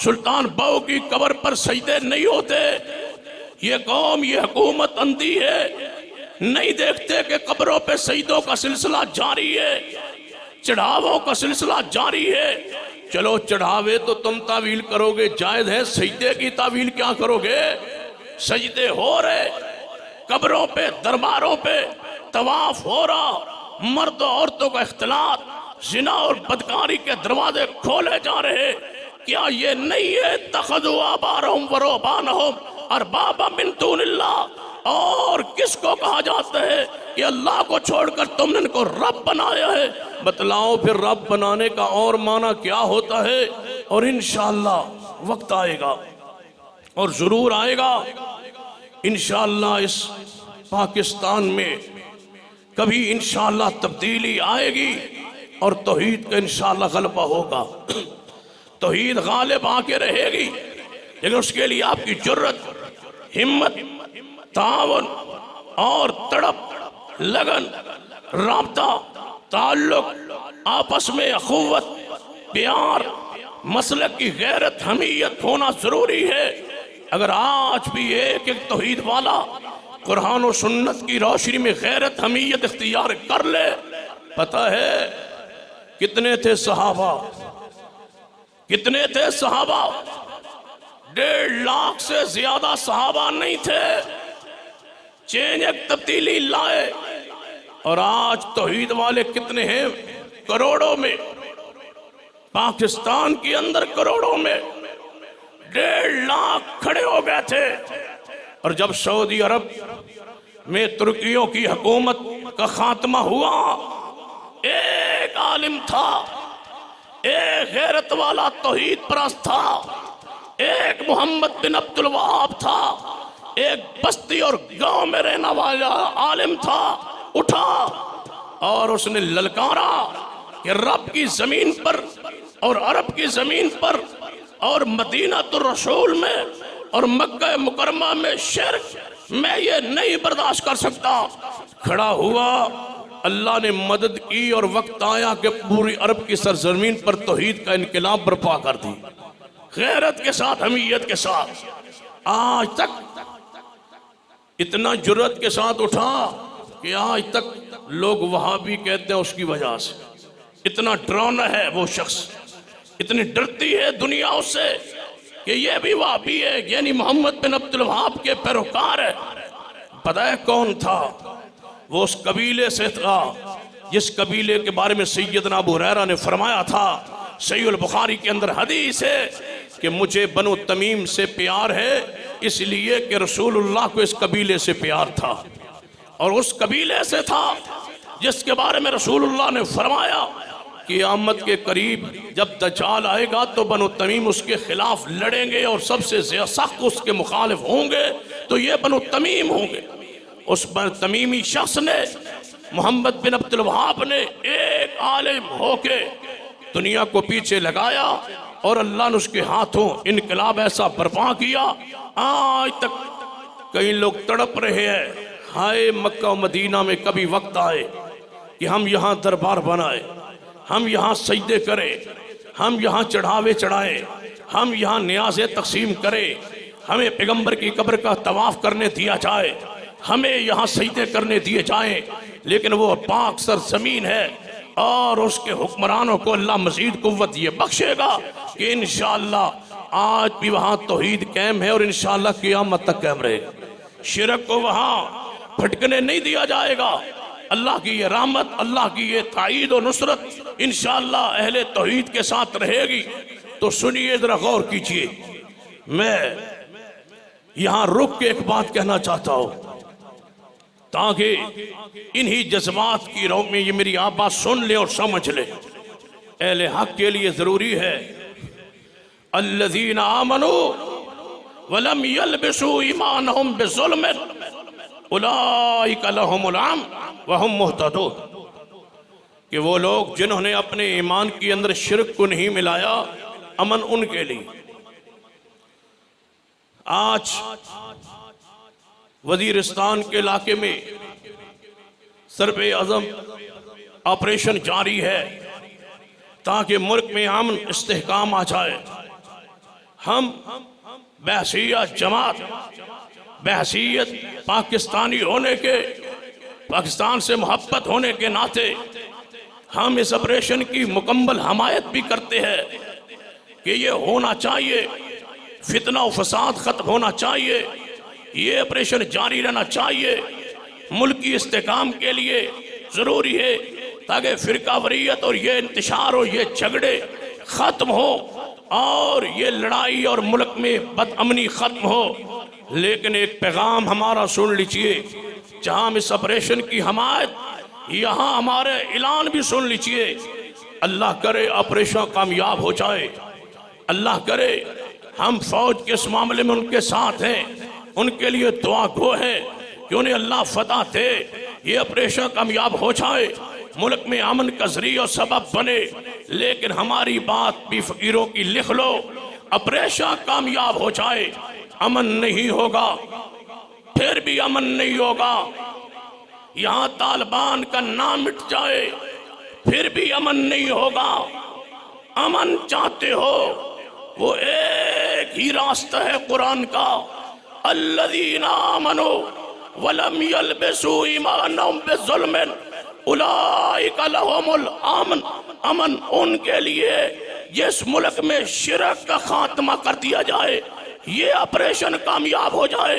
सुल्तान बहू की कब्र पर सजदे नहीं होते? ये कौम, ये हुकूमत अंधी है, नहीं देखते कि कब्रों पे सजदों का सिलसिला जारी है, चढ़ावों का सिलसिला जारी है। चलो चढ़ावे तो तुम तावील करोगे, जायज है, सजदे की तावील क्या करोगे? सजदे हो रहे, कब्रों पे, दरबारों पे तवाफ हो रहा, मर्द औरतों का इख्तिलात, जिना और बदकारी के दरवाजे खोले जा रहे। क्या ये नहीं है तखदु आबारहुम व रुहबानहुम अरबाबा मिन दूनिल्लाह? और किसको कहा जाता है कि अल्लाह को छोड़कर तुमने इनको रब बनाया है? बतलाओ फिर रब बनाने का और माना क्या होता है? और इंशाअल्लाह वक्त आएगा, और जरूर आएगा इंशाअल्लाह, इस पाकिस्तान में कभी इंशाअल्लाह तब्दीली आएगी और तौहीद का इंशाअल्लाह गलबा होगा। तौहीद गालिब आके रहेगी, लेकिन उसके लिए आपकी जुर्रत, हिम्मत, तावन और तड़प, लगन, राब्ता, ताल्लुक, आपस में अखुवत, प्यार, मसलक की गैरत, हमीयत होना जरूरी है। अगर आज भी एक एक तौहीद वाला कुरान और सुन्नत की रोशनी में गैरत, हमीयत इख्तियार कर ले, पता है कितने थे सहाबा, कितने थे सहाबा? 1.5 लाख से ज्यादा सहाबा नहीं थे, चेंज, एक तब्दीली लाए। और आज तौहीद वाले कितने हैं? करोड़ों में, पाकिस्तान के अंदर करोड़ों में। 1.5 लाख खड़े हो गए थे। और जब सऊदी अरब में तुर्कियों की हुकूमत का खात्मा हुआ, एक आलिम था, एक गैरत वाला तौहीद परस्त था, एक मोहम्मद बिन अब्दुल वहाब था, एक बस्ती और गांव में रहने वाला आलिम था, उठा और उसने ललकारा कि रब की जमीन पर और अरब की जमीन पर और मदीनातुर रसूल में और मक्का मुकरमा में शिर्क मैं ये नहीं बर्दाश्त कर सकता। खड़ा हुआ, अल्लाह ने मदद की और वक्त आया कि पूरी अरब की सरजमीन पर तौहीद का इनकलाब बर्पा कर दी, गैरत के साथ, हमीयत के साथ। आज तक इतना जुर्रत के साथ उठा कि आज तक लोग वहाबी कहते हैं, उसकी वजह से इतना डरावना है वो शख्स, इतनी डरती है दुनिया उससे कि ये भी वहाबी है, यानी मोहम्मद बिन अब्दुल वहाब के पैरोकार है। पता है कौन था? वो उस कबीले से था जिस कबीले के बारे में सैयदना अबू हुरैरा ने फरमाया था, सहीह बुखारी के अंदर हदीस है कि मुझे बनु तमीम से प्यार है, इसलिए कि रसूलुल्लाह को इस कबीले से प्यार था। और उस कबीले से था जिसके बारे में रसूलुल्लाह ने फरमाया कि क़यामत के करीब जब दज्जाल आएगा तो बनु तमीम उसके खिलाफ लड़ेंगे और सबसे सख्त उसके मुखालिफ होंगे तो ये बनु तमीम होंगे। उस बनु तमीमी शख्स ने, मोहम्मद बिन अब्दुल वहाब ने, एक आलिम होके दुनिया को पीछे लगाया और अल्लाह ने उसके हाथों इनकलाब ऐसा बर्पा किया, आज तक कई लोग तड़प रहे हैं, हाय मक्का मदीना में कभी वक्त आए कि हम यहाँ दरबार बनाए, हम यहाँ सजदे करें, हम यहाँ चढ़ावे चढ़ाएं, हम यहाँ न्याज़े तकसीम करें, हमें पैगंबर की कब्र का तवाफ करने दिया जाए, हमें यहाँ सजदे करने दिए जाएं। लेकिन वो पाक सर ज़मीन है और उसके हुक्मरानों को अल्लाह मज़ीद कुव्वत ये बख्शेगा कि इंशाअल्लाह आज भी वहाँ तौहीद कायम है और इंशाअल्लाह क़यामत तक कायम रहेगा। शिरक को वहाँ फटकने नहीं दिया जाएगा। अल्लाह की ये रहमत, अल्लाह की ये ताईद और नुसरत इंशाअल्लाह अहले तौहीद के साथ रहेगी। तो सुनिए, जरा गौर कीजिए। मैं यहाँ रुक के एक बात कहना चाहता हूँ ताकि इन्हीं जज्बात की रौ में ये मेरी आप बात सुन ले और समझ ले। अहले हक के लिए जरूरी है अल्लज़ीना आमनू वलम यलबिसू ईमानहुम बिज़ुल्म उलाइका लहुमुल अम्न व हुम मुहतदून, कि वो लोग जिन्होंने अपने ईमान के अंदर शिरक को नहीं मिलाया, अमन उनके लिए। आज वजीरिस्तान के इलाके में सरबे आज़म ऑपरेशन जारी है ताकि मुल्क में अमन इस्तेहकाम आ जाए। हम बहसीयत जमात, बहसीयत पाकिस्तानी होने के, पाकिस्तान से मोहब्बत होने के नाते हम इस ऑपरेशन की मुकम्मल हमायत भी करते हैं कि ये होना चाहिए, फितना और फसाद खत्म होना चाहिए, ये ऑपरेशन जारी रहना चाहिए। मुल्क की इस्तेकाम के लिए ज़रूरी है ताकि फ़िरकावरियत और ये इंतशार और ये झगड़े ख़त्म हो और ये लड़ाई और मुल्क में बदअमनी ख़त्म हो। लेकिन एक पैगाम हमारा सुन लीजिए, जहाँ हम इस ऑपरेशन की हमायत, यहाँ हमारे ऐलान भी सुन लीजिए। अल्लाह करे ऑपरेशन कामयाब हो जाए, अल्लाह करे हम फौज के इस मामले में उनके साथ हैं, उनके लिए दुआ गो है कि उन्हें अल्लाह फतह दे, ये ऑपरेशन कामयाब हो जाए, मुल्क में अमन का ज़रिया और सबब बने। लेकिन हमारी बात भी फ़कीरों की लिख लो, ऑपरेशन कामयाब हो जाए, अमन नहीं होगा, फिर भी अमन नहीं होगा। यहाँ तालिबान का नाम मिट जाए, फिर भी अमन नहीं होगा। अमन चाहते हो, वो एक ही रास्ता है कुरान का, अल्लज़ीना आमनू वलम यलबिसू ईमानहुम बिज़ुल्म उलाइका लहुमुल अम्न। अमन उनके लिए जिस मुल्क में शिरक का खात्मा कर दिया जाए, ये ऑपरेशन कामयाब हो जाए,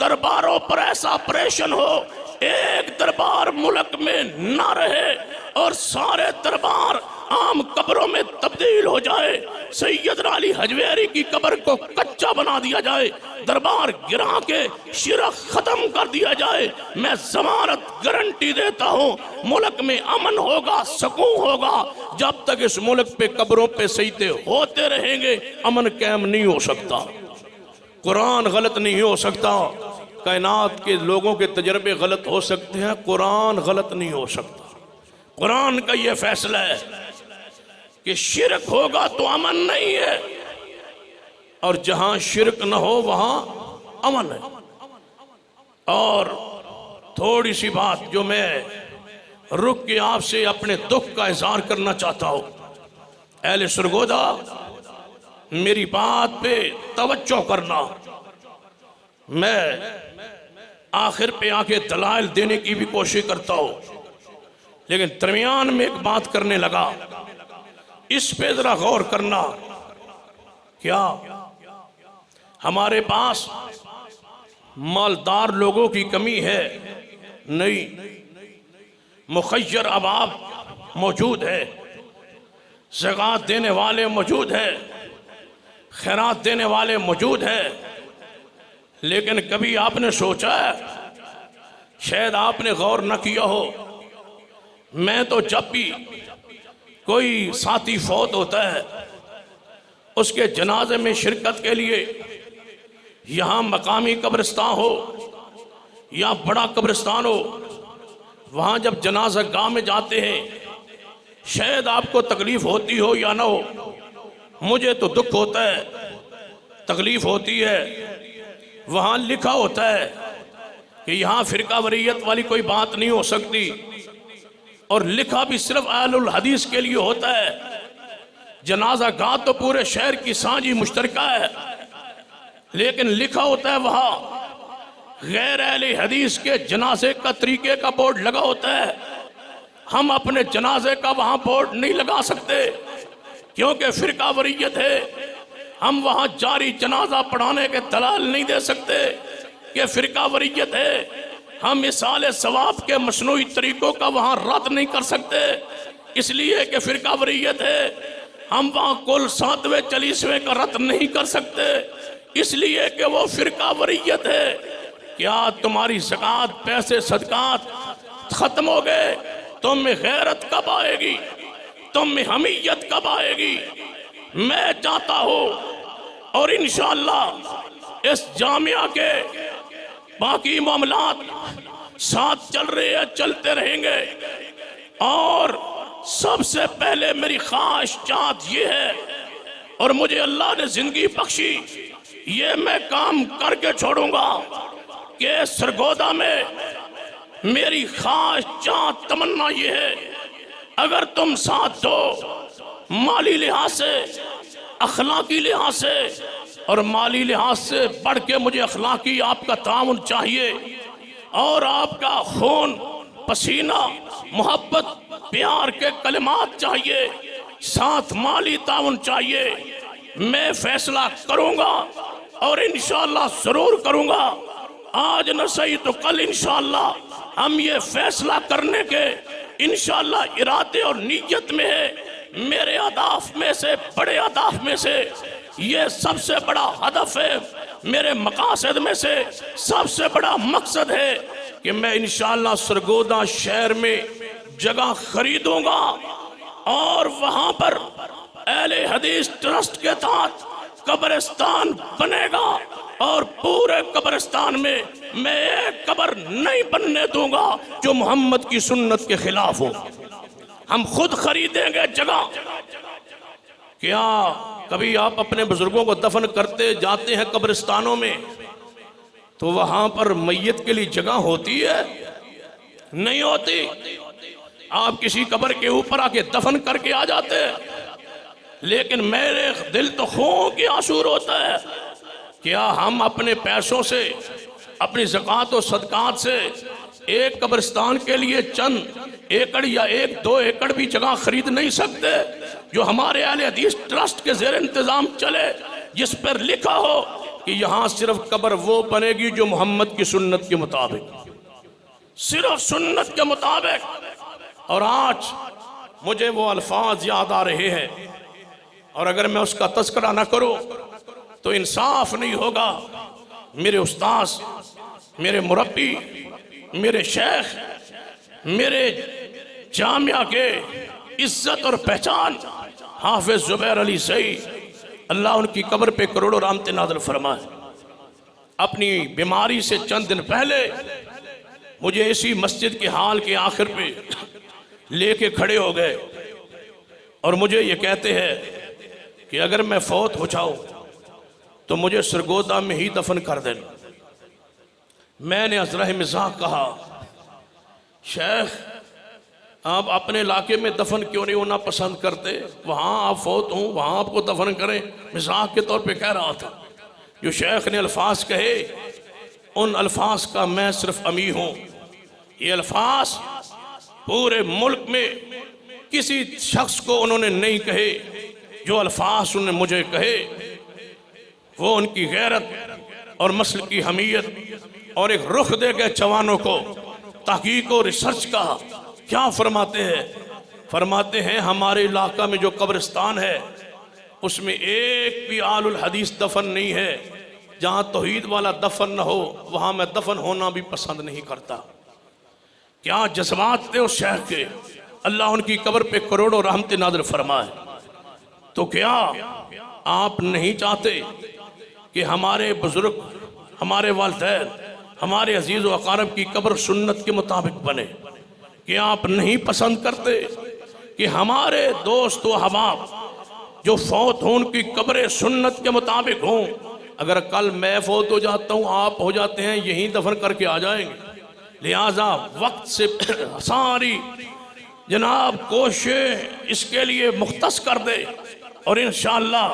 दरबारों पर ऐसा ऑपरेशन हो, एक दरबार मुल्क में ना रहे और सारे दरबार आम कब्रों में तब्दील हो जाए, सैयदना अली हजवेरी की कब्र को कच्चा बना दिया जाए, दरबार गिरा के शिरक खत्म कर दिया जाए। मैं जमानत गारंटी देता हूँ, मुल्क में अमन होगा, सुकून होगा। जब तक इस मुल्क पे कब्रों पे सजदे होते रहेंगे, अमन कायम नहीं हो सकता, कुरान गलत नहीं हो सकता। कायनात के लोगों के तजर्बे गलत हो सकते हैं, कुरान गलत नहीं हो सकता। कुरान का ये फैसला है कि शिरक होगा तो अमन नहीं है, और जहां शिरक न हो वहां अमन है। और थोड़ी सी बात जो मैं रुक के आपसे अपने दुख का इजहार करना चाहता हूं। अहले सरगोदा, मेरी बात पे तवज्जो करना। मैं आखिर पे आके दलाइल देने की भी कोशिश करता हूं, लेकिन दरमियान में एक बात करने लगा, इस पे जरा गौर करना। क्या हमारे पास मालदार लोगों की कमी है? नहीं, मुखय्यर अबाब मौजूद है, ज़कात देने वाले मौजूद है, खैरात देने वाले मौजूद है। लेकिन कभी आपने सोचा है, शायद आपने गौर न किया हो, मैं तो जब भी कोई साथी फौत होता है, उसके जनाजे में शिरकत के लिए यहाँ मकामी कब्रिस्तान हो या बड़ा कब्रिस्तान हो, वहाँ जब जनाजा गाह में जाते हैं, शायद आपको तकलीफ होती हो या ना हो, मुझे तो दुख होता है, तकलीफ होती है। वहां लिखा होता है कि यहां फिरकावरियत वाली कोई बात नहीं हो सकती, और लिखा भी सिर्फ अहलुल हदीस के लिए होता है। जनाजा गाह तो पूरे शहर की साझी मुश्तरका है, लेकिन लिखा होता है वहां गैर अहले हदीस के जनाजे का तरीके का बोर्ड लगा होता है। हम अपने जनाजे का वहां बोर्ड नहीं लगा सकते क्योंकि फिरकावरियत है। हम वहां जारी जनाजा पढ़ाने के दलाल नहीं दे सकते कि फिरकावरियत है। हम इसाले सवाब के मसनूई तरीकों का वहां रद्द नहीं कर सकते इसलिए कि फिरकावरियत है। हम वहां कुल 7वें 40वें का रद्द नहीं कर सकते इसलिए कि वो फिरकावरियत है। क्या तुम्हारी ज़कात, पैसे, सदकात खत्म हो गए? तुम में गैरत कब आएगी? तुम में हमीयत कब आएगी? मैं चाहता हूं और इंशाअल्लाह इस जामिया के बाकी मामलात साथ चल रहे हैं, चलते रहेंगे। और सबसे पहले मेरी ख्वाहिश चाहत ये है, और मुझे अल्लाह ने जिंदगी बख्शी, ये मैं काम करके छोड़ूंगा कि सरगोदा में मेरी ख्वाहिश चाहत तमन्ना ये है, अगर तुम साथ दो माली लिहाज से, अखलाकी लिहाज से, और माली लिहाज से बढ़ के मुझे अखलाकी आपका ताउन चाहिए, और आपका खून, पसीना, मोहब्बत, प्यार के कलिमात चाहिए, साथ माली ताउन चाहिए। मैं फैसला करूंगा और इंशाअल्लाह जरूर करूंगा। आज न सही तो कल इंशाअल्लाह हम ये फैसला करने के इंशाअल्लाह इरादे और नीयत में है। मेरे अहदाफ में से, बड़े अहदाफ में से ये सबसे बड़ा हदफ है, मेरे मकासद में से सबसे बड़ा मकसद है कि मैं इंशाअल्लाह सरगोदा शहर में जगह खरीदूंगा और वहां पर अहले हदीस ट्रस्ट के तहत कब्रिस्तान बनेगा, और पूरे कब्रिस्तान में मैं एक कब्र नहीं बनने दूंगा जो मोहम्मद की सुन्नत के खिलाफ हो। हम खुद खरीदेंगे जगह। क्या कभी आप अपने बुजुर्गों को दफन करते जाते हैं कब्रिस्तानों में तो वहां पर मैयत के लिए जगह होती है? नहीं होती। आप किसी कब्र के ऊपर आके दफन करके आ जाते हैं, लेकिन मेरे दिल तो खून की आंसू होता है। क्या हम अपने पैसों से, अपनी ज़कात और सदकात से एक कब्रिस्तान के लिए चंद एकड़ या 1-2 एकड़ भी जगह खरीद नहीं सकते जो हमारे अहले हदीस ट्रस्ट के ज़ेर इंतज़ाम चले, जिस पर लिखा हो कि यहाँ सिर्फ कब्र वो बनेगी जो मोहम्मद की सुन्नत के मुताबिक, सिर्फ सुन्नत के मुताबिक। और आज मुझे वो अल्फाज याद आ रहे हैं, और अगर मैं उसका तज़किरा ना करूं तो इंसाफ नहीं होगा। मेरे उस्ताद, मेरे मुरब्बी, मेरे शेख, मेरे जामिया के इज्जत और पहचान हाफिज जुबैर अली सई, अल्लाह उनकी कब्र पे करोड़ों रहमतें नाज़िल फरमाए, अपनी बीमारी से चंद दिन पहले मुझे इसी मस्जिद के हाल के आखिर पे लेके खड़े हो गए और मुझे ये कहते हैं कि अगर मैं फौत हो जाऊं तो मुझे सरगोदा में ही दफन कर देना। मैंने अज़राह मिज़ाक कहा, शेख आप अपने इलाके में दफन क्यों नहीं होना पसंद करते? वहाँ आप फौत हों, वहाँ आपको दफन करें। मिज़ाक के तौर पे कह रहा था। जो शेख ने अल्फाज कहे उन अल्फाज का मैं सिर्फ अमी हूँ। ये अल्फाज पूरे मुल्क में किसी शख्स को उन्होंने नहीं कहे। जो अल्फाज उन्होंने मुझे कहे वो उनकी गैरत और मसल की हमीयत और एक रुख दे गए जवानों को तहकीक और रिसर्च का। क्या फरमाते हैं? फरमाते हैं हमारे इलाका में जो कब्रिस्तान है उसमें एक भी आलुल हदीस दफन नहीं है। जहाँ तौहीद वाला दफन न हो वहाँ मैं दफन होना भी पसंद नहीं करता। क्या जज्बात थे उस शहर के, अल्लाह उनकी कब्र पे करोड़ों रहमतें नाज़िल फरमाए। तो क्या आप नहीं चाहते कि हमारे बुजुर्ग, हमारे वालिदैन, हमारे अजीज़ व अक़ारब की कब्र सुन्नत के मुताबिक बने? कि आप नहीं पसंद करते कि हमारे दोस्त व अहबाब जो फौत हों उनकी कब्रें सुन्नत के मुताबिक हों? अगर कल मैं फौत हो जाता हूँ, आप हो जाते हैं, यहीं दफन करके आ जाएंगे। लिहाजा वक्त से सारी जनाब कोशिश इसके लिए मुख्तस कर दे और इंशाअल्लाह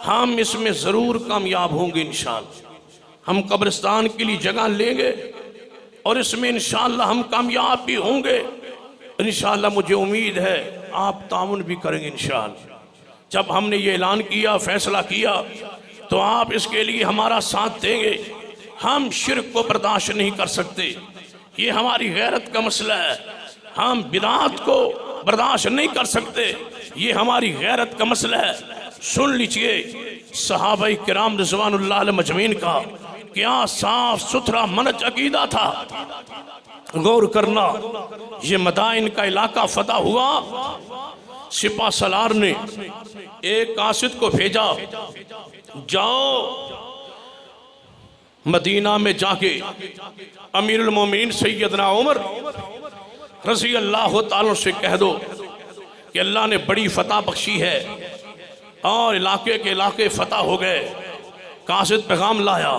हम इसमें ज़रूर कामयाब होंगे। इंशाअल्लाह हम कब्रिस्तान के लिए जगह लेंगे और इसमें इंशाअल्लाह हम कामयाब भी होंगे। इंशाअल्लाह मुझे उम्मीद है आप ताउन भी करेंगे इंशाअल्लाह। जब हमने ये ऐलान किया, फैसला किया, तो आप इसके लिए हमारा साथ देंगे। हम शिर्क को बर्दाश्त नहीं कर सकते, ये हमारी गैरत का मसला है। हम बिदात को बर्दाश्त नहीं कर सकते, ये हमारी गैरत का मसला है। सुन लीजिए सहाबा किराम रिज़वानुल्लाह अलैहिम मजमीन का क्या साफ सुथरा मनहज अकीदा था। गौर करना, ये मदाइन का इलाका फतह हुआ, सिपा सलार ने एक कासिद को भेजा, जाओ मदीना में जाके अमीरुल मोमिनीन सैयदना उमर रज़ी अल्लाह ताला से कह दो कि अल्लाह ने बड़ी फतह बख्शी है और इलाके के इलाके फतह हो गए। कासिद पैगाम लाया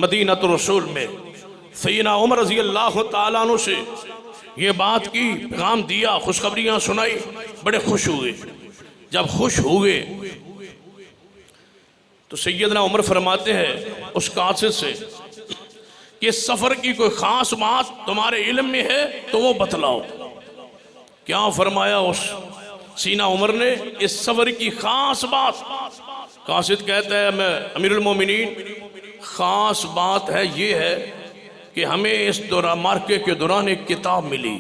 मदीनतुर रसूल में, सैयदना उमर रज़ी अल्लाह ताला अन्हु से ये बात की, पैगाम दिया, खुशखबरियाँ सुनाई, बड़े खुश हुए। जब खुश हुए तो सैयदना उमर फरमाते हैं उस कासिद से कि सफ़र की कोई ख़ास बात तुम्हारे इल्म में है तो वो बतलाओ। क्या फरमाया उस सीना उमर ने, इस सफ़र की ख़ास बात। कासिद कहता है मैं अमीरुल मोमिनीन, ख़ास बात है ये है कि हमें इस दौरान मार्के के दौरान एक किताब मिली।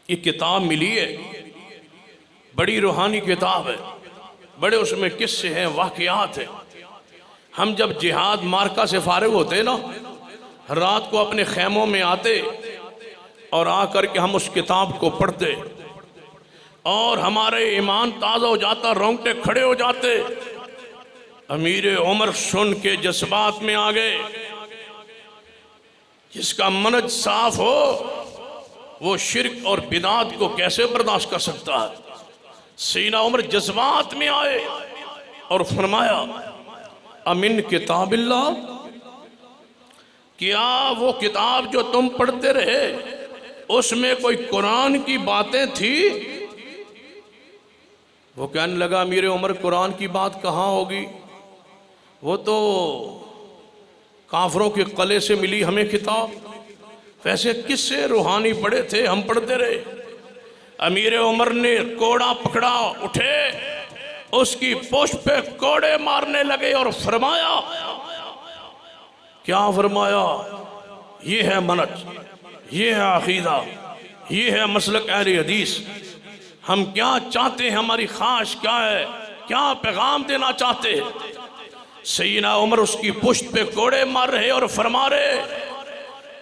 ये किताब मिली है, बड़ी रूहानी किताब है, बड़े उसमें किस्से हैं, वाक़यात हैं। हम जब जिहाद मार्का से फारिग होते ना, रात को अपने खैमों में आते और आकर के हम उस किताब को पढ़ते और हमारे ईमान ताज़ा हो जाता, रोंगटे खड़े हो जाते। अमीर उमर सुन के जज्बात में आ गए। जिसका मनज साफ हो वो शिर्क और बिदात को कैसे बर्दाश्त कर सकता है। सीना उमर जज्बात में आए और फरमाया अमिन किताबिल्लाह, क्या वो किताब जो तुम पढ़ते रहे उसमें कोई कुरान की बातें थी। वो कहने लगा अमीर उमर कुरान की बात कहाँ होगी, वो तो काफरों के कले से मिली हमें किताब। वैसे किससे रूहानी पढ़े थे, हम पढ़ते रहे। अमीर उमर ने कोड़ा पकड़ा, उठे, उसकी पुष्ट पे कोड़े मारने लगे और फरमाया, क्या फरमाया, ये है मनज, ये है अकीदा, ये है मसलक अहले हदीस। हम क्या चाहते हैं, हमारी ख्वाहिश क्या है, क्या पैगाम देना चाहते हैं। सैयदना उमर उसकी पुष्ट पे कोड़े मार रहे और फरमा रहे,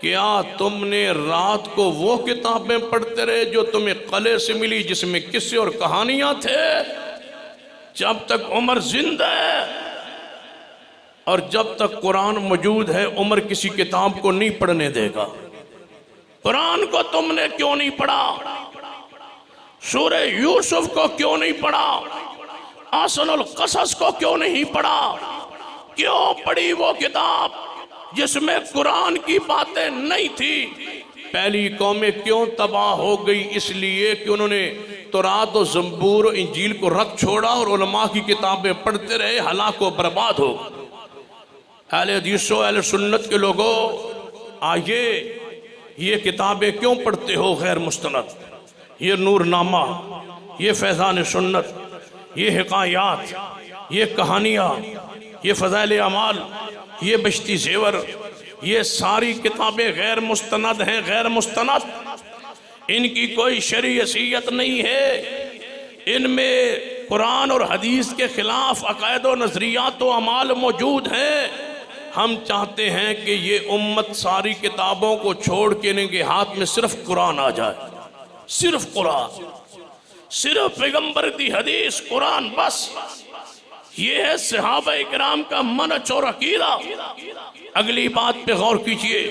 क्या तुमने रात को वो किताबें पढ़ते रहे जो तुम्हें कले से मिली, जिसमें किस्से और कहानियां थे। जब तक उमर जिंदा है और जब तक कुरान मौजूद है, उमर किसी किताब को नहीं पढ़ने देगा। कुरान को तुमने क्यों नहीं पढ़ा, सूरह यूसुफ को क्यों नहीं पढ़ा, आसनुल कसस को क्यों नहीं पढ़ा, क्यों पढ़ी वो किताब जिसमें कुरान की बातें नहीं थी। पहली कौमें क्यों तबाह हो गई, इसलिए कि उन्होंने तौरात और ज़बूर और इंजील को रख छोड़ा और उलमा की किताबें पढ़ते रहे, हलाक व बर्बाद हो। अहले हदीस व अहले सुन्नत के लोगों, आइए ये किताबें क्यों पढ़ते हो गैर मुस्तनद, ये नूरनामा, ये फैज़ान सुन्नत, ये हिकायात, ये कहानियाँ, ये फ़ज़ाइल अमाल, ये बश्ती ज़ेवर, ये सारी किताबें गैर मुस्तनद हैं, गैर मुस्तनद। इनकी कोई शरई हैसियत नहीं है। इनमें कुरान और हदीस के खिलाफ अक़ायद व नज़रियात व अमाल मौजूद हैं। हम चाहते हैं कि ये उम्मत सारी किताबों को छोड़ के इनके हाथ में सिर्फ कुरान आ जाए, सिर्फ कुरान, सिर्फ पैगंबर की हदीस, कुरान, बस। ये है सहाबा इकराम का मनहज और अकीदा। अगली बात पे गौर कीजिए,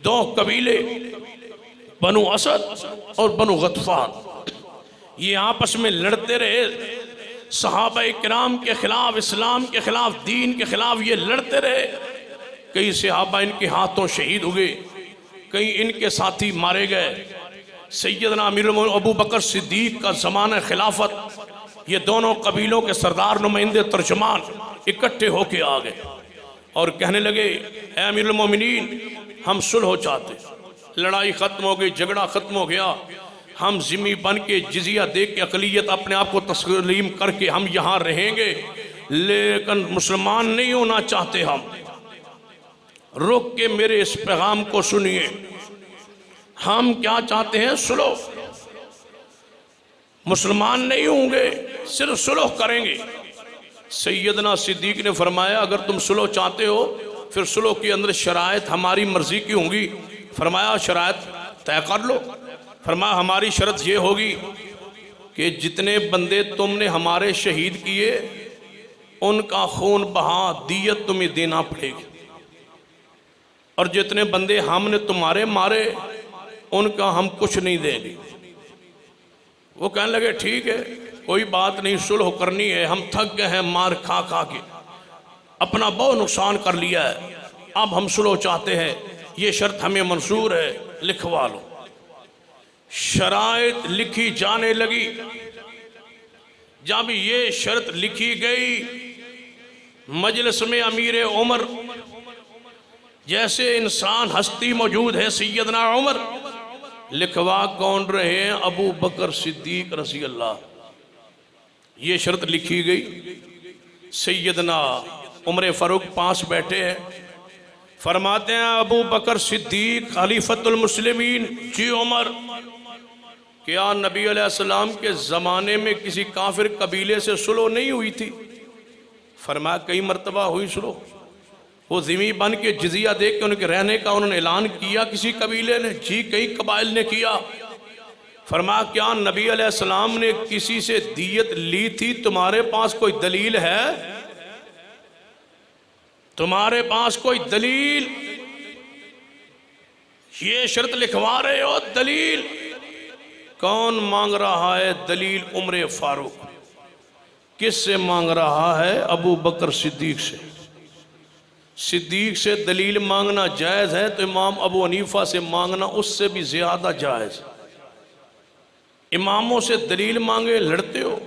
दो कबीले बनु असद और बनु गतफान, ये आपस में लड़ते रहे। सहाबा किराम के खिलाफ, इस्लाम के खिलाफ, दीन के खिलाफ ये लड़ते रहे। कई सहाबा इनके हाथों शहीद हुए, कई इनके साथी मारे गए। सैयदना अमीर अबू बकर सिद्दीक का ज़माना खिलाफत, ये दोनों कबीलों के सरदार, नुमाइंदे, तर्जमान इकट्ठे होके आ गए और कहने लगे, ऐ अमीरुल मोमिनीन, हम सुलह चाहते। लड़ाई ख़त्म हो गई, झगड़ा ख़त्म हो गया, हम ज़िम्मी बन के जिजिया दे के अक़लियत अपने आप को तस्लीम करके हम यहाँ रहेंगे, लेकिन मुसलमान नहीं होना चाहते। हम रुक के मेरे इस पैगाम को सुनिए। हम क्या चाहते हैं? सुलह। मुसलमान नहीं होंगे, सिर्फ सुलह करेंगे। सैयदना सिद्दीक ने फरमाया, अगर तुम सुलह चाहते हो फिर सुलह के अंदर शराइत हमारी मर्जी की होंगी। फरमाया शराइत तय कर लो। फरमाया हमारी शर्त ये होगी कि जितने बंदे तुमने हमारे शहीद किए उनका खून बहा दियत तुम्हें देना पड़ेगी, और जितने बंदे हमने तुम्हारे मारे उनका हम कुछ नहीं देंगे। वो कहने लगे ठीक है, कोई बात नहीं, सुलह करनी है, हम थक गए हैं मार खा खा के, अपना बहुत नुकसान कर लिया है, अब हम सुलह चाहते हैं, ये शर्त हमें मंजूर है, लिखवा लो। शराइत लिखी जाने लगी। जब ये शर्त लिखी गई, मजलिस में अमीर उमर जैसे इंसान हस्ती मौजूद है, सैयदना उमर, लिखवा कौन रहे हैं? अबू बकर सिद्दीक रज़ी अल्लाह। ये शर्त लिखी गई। सैयदना उमर फारूक पास बैठे हैं, फरमाते हैं अबू बकर सिद्दीक खलीफतुल मुस्लिमीन, जी उमर, क्या नबी अलैहिस्सलाम के ज़माने में किसी काफिर कबीले से सुलह नहीं हुई थी? फरमाया कई मरतबा हुई सुलह। वो ज़िम्मी बन के जिजिया दे के उनके रहने का उन्होंने ऐलान किया किसी कबीले ने? जी कई कबाइल ने किया। फरमाया क्या नबी अलैहिस्सलाम ने किसी से दियत ली थी? तुम्हारे पास कोई दलील है? तुम्हारे पास कोई दलील? ये शर्त लिखवा रहे हो, दलील? कौन मांग रहा है दलील? उमर फारूक। किससे मांग रहा है? अबू बकर सिद्दीक से। सिद्दीक से दलील मांगना जायज़ है तो इमाम अबू हनीफा से मांगना उससे भी ज़्यादा जायज़। इमामों से दलील मांगे लड़ते हो,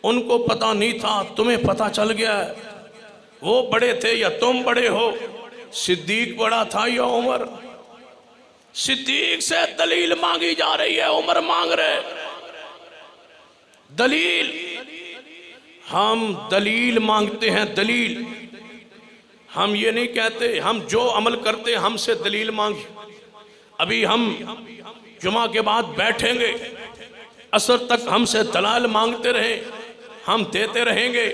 उनको पता नहीं था, तुम्हें पता चल गया है। वो बड़े थे या तुम बड़े हो? सिद्दीक बड़ा था या उमर? सिद्दीक से दलील मांगी जा रही है, उमर मांग रहे दलील। हम दलील मांगते हैं, दलील। हम ये नहीं कहते हम जो अमल करते हमसे दलील मांगी। अभी हम जुमा के बाद बैठेंगे, असर तक हमसे दलाल मांगते रहे, हम देते रहेंगे।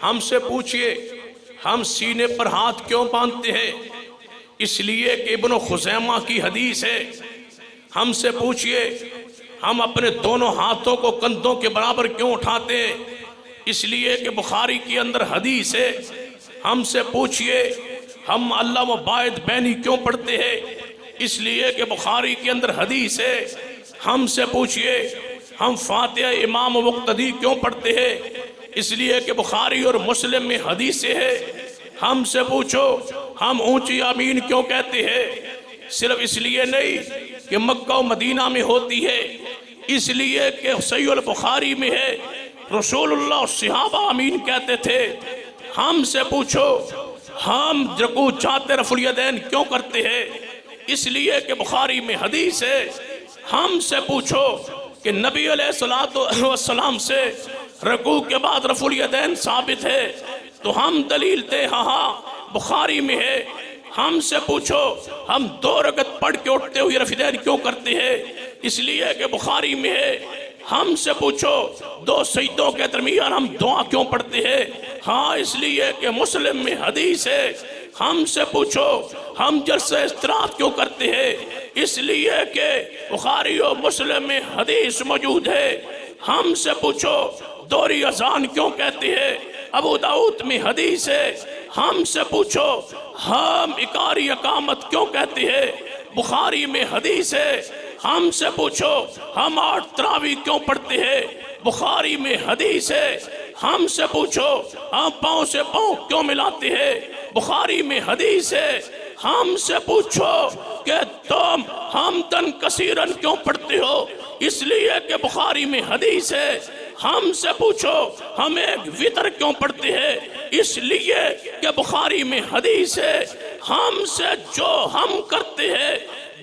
हमसे पूछिए हम सीने पर हाथ क्यों बांधते हैं? इसलिए कि इब्न खुज़ैमा की हदीस है। हमसे पूछिए हम अपने दोनों हाथों को कंधों के बराबर क्यों उठाते हैं? इसलिए कि बुखारी के अंदर हदीस है। हमसे पूछिए हम अल्लाह व बायद बैनी क्यों पढ़ते हैं? इसलिए कि बुखारी के अंदर हदीस है। हमसे पूछिए हम फातिहा इमाम मुक्तदी क्यों पढ़ते हैं? इसलिए कि बुखारी और मुस्लिम में हदीस है। हमसे पूछो हम ऊंची आमीन क्यों कहते हैं? सिर्फ इसलिए नहीं कि मक्का और मदीना में होती है, इसलिए कि सहीह बुखारी में है, रसूलुल्लाह और सहाबा आमीन कहते थे। हमसे पूछो हम रुकू चाहते रफुल यदैन क्यों करते हैं? इसलिए कि बुखारी में हदीस है। हमसे पूछो कि नबी अलैहिस्सलातु वस्सलाम से रुकू के बाद रफुल यदैन साबित है, तो हम दलील दे, हाँ बुखारी में है। हमसे पूछो हम 2 रकत पढ़ के उठते हुए रफीदैन क्यों करते हैं? इसलिए कि बुखारी में है। हमसे पूछो 2 सजदों के दरमियान हम दुआ क्यों पढ़ते हैं? हाँ इसलिए कि मुस्लिम में हदीस है। हमसे पूछो हम जलसे इस्तराहत क्यों करते हैं? इसलिए कि बुखारी और मुस्लिम में हदीस मौजूद है। हमसे पूछो दोहरी अजान क्यों कहते हैं? अबू दाऊद में हदीस है। हमसे पूछो हम इकारी अकामत क्यों कहते हैं? बुखारी में हदीस है। हमसे पूछो हम 8 तरावी क्यों पढ़ते हैं? बुखारी में हदीस है, हमसे पूछो आप पाँव से पाँव क्यों मिलाते हैं। बुखारी में हदीस है, हमसे पूछो कि तुम हमदन कसीरन क्यों पढ़ते हो, इसलिए कि बुखारी में हदीस है। हमसे पूछो हम एक वितर क्यों पढ़ते हैं, इसलिए कि बुखारी में हदीस है। हमसे जो हम करते हैं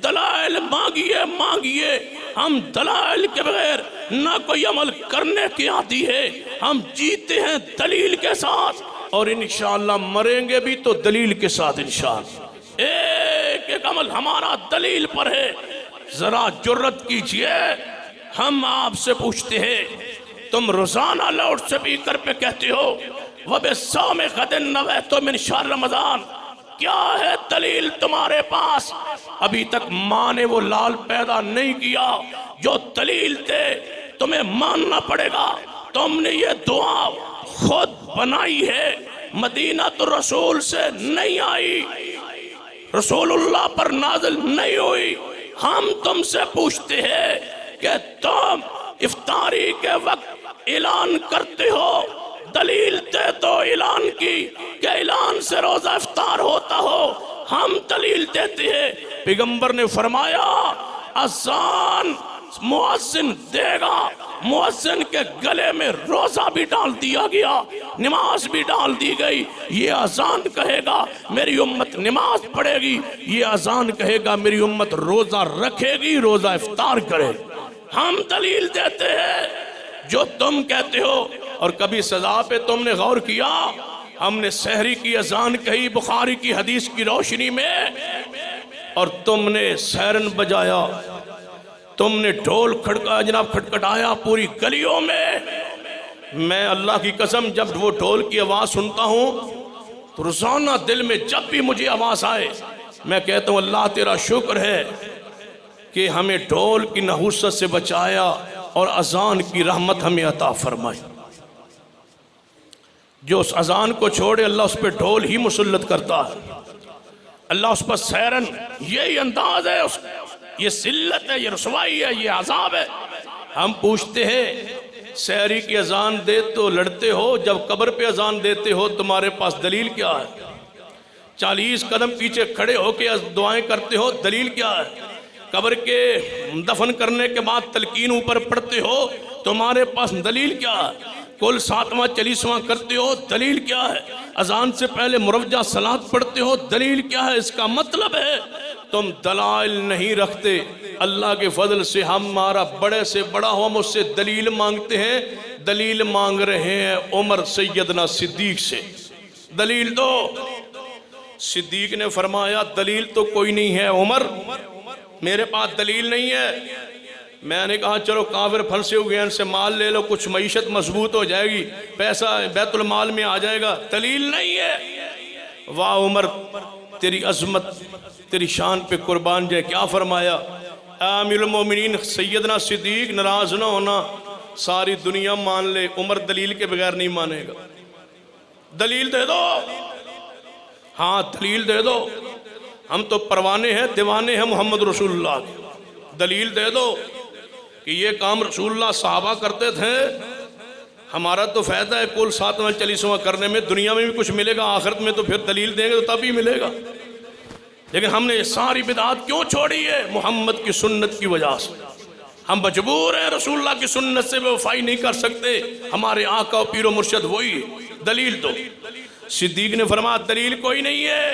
दलाइल मांगिए मांगिए, हम दलाइल के बगैर ना कोई अमल करने की आती है। हम जीते हैं दलील के साथ और इंशाअल्लाह मरेंगे भी तो दलील के साथ इंशाअल्लाह। एक एक अमल हमारा दलील पर है। जरा जुर्रत कीजिए, हम आपसे पूछते हैं, तुम रोजाना लाउड स्पीकर पे कहते हो वबे सौम गदिन नवैतु मिन शहर रमजान, क्या है दलील तुम्हारे पास? अभी तक माँ ने वो लाल पैदा नहीं किया जो दलील थे, तुम्हें मानना पड़ेगा। तुमने ये दुआ खुद बनाई है, मदीना तो रसूल से नहीं आई, रसूलुल्लाह पर नाज़िल नहीं हुई। हम तुमसे पूछते हैं कि तुम इफ्तारी के वक्त ऐलान करते हो, दलील दे दो ऐलान की कि ऐलान से रोजा इफ्तार होता हो। हम दलील देते हैं, पैगंबर ने फरमाया अज़ान मुअज्जिन देगा, मुअज्जिन के गले में रोजा भी डाल दिया गया, नमाज भी डाल दी गई। ये अजान कहेगा मेरी उम्मत नमाज पढ़ेगी, ये अजान कहेगा मेरी उम्मत रोजा रखेगी, रोजा इफ्तार करे। हम दलील देते हैं जो तुम कहते हो। और कभी सजा पे तुमने गौर किया? हमने सहरी की अजान कही बुखारी की हदीस की रोशनी में, और तुमने सैरन बजाया, तुमने ढोल खड़का जनाब खटखटाया पूरी गलियों में। मैं अल्लाह की कसम जब वो ढोल की आवाज़ सुनता हूँ तो रोजाना दिल में जब भी मुझे आवाज़ आए मैं कहता हूँ अल्लाह तेरा शुक्र है कि हमें ढोल की नहुसत से बचाया और अजान की रहमत हमें अता फरमाई। जो उस अजान को छोड़े अल्लाह उस पर ढोल ही मुसल्लत करता है, अल्लाह उस पर सैरन, यही अंदाज है, ये सिल्लत है, ये रसवाई है, ये अजाब है। हम पूछते हैं सहरी की अजान दे तो लड़ते हो, जब कब्र पे अजान देते हो तुम्हारे पास दलील क्या है? 40 कदम पीछे खड़े होके दुआएं करते हो, दलील क्या है? कब्र के दफन करने के बाद तलकीन ऊपर पढ़ते हो, तुम्हारे पास दलील क्या है? कुल 7वां 40वां करते हो, दलील क्या है? अजान से पहले मुरव्वजा सलात पढ़ते हो, दलील क्या है? इसका मतलब है तुम दलाइल नहीं रखते। अल्लाह के फजल से हमारा बड़े से बड़ा हो, हम उससे दलील मांगते हैं। दलील मांग रहे हैं उमर सैयदना सिद्दीक से, दलील दो। सिद्दीक ने फरमाया दलील तो कोई नहीं है उमर, मेरे पास दलील नहीं है। मैंने कहा चलो काफिर फंसे हुए हैं, इनसे माल ले लो, कुछ मईशत मजबूत हो जाएगी, पैसा बैतुल माल में आ जाएगा। दलील नहीं है। वाह उमर तेरी अजमत तेरी शान पे कुर्बान जाए। क्या फरमाया? आमिरुल मोमिनीन सैयदना सिद्दीक, नाराज ना होना, सारी दुनिया मान ले, उमर दलील के बगैर नहीं मानेगा। दलील दे दो, हाँ दलील दे दो। हम तो परवाने हैं, दीवाने हैं मोहम्मद रसूलुल्लाह के। दलील दे दो कि ये काम रसूलुल्लाह सहाबा करते थे, हमारा तो फायदा है कुल 7वां 40वां करने में, दुनिया में भी कुछ मिलेगा, आखिरत में तो फिर दलील देंगे तो तभी मिलेगा। लेकिन हमने ये सारी बिदात क्यों छोड़ी है? मोहम्मद की सुन्नत की वजह से। हम मजबूर हैं, रसूलुल्लाह की सुन्नत से वफाई नहीं कर सकते। हमारे आका और पीरो मुर्शद वही है। दलील दो। सिद्दीक ने फरमाया दलील कोई नहीं है।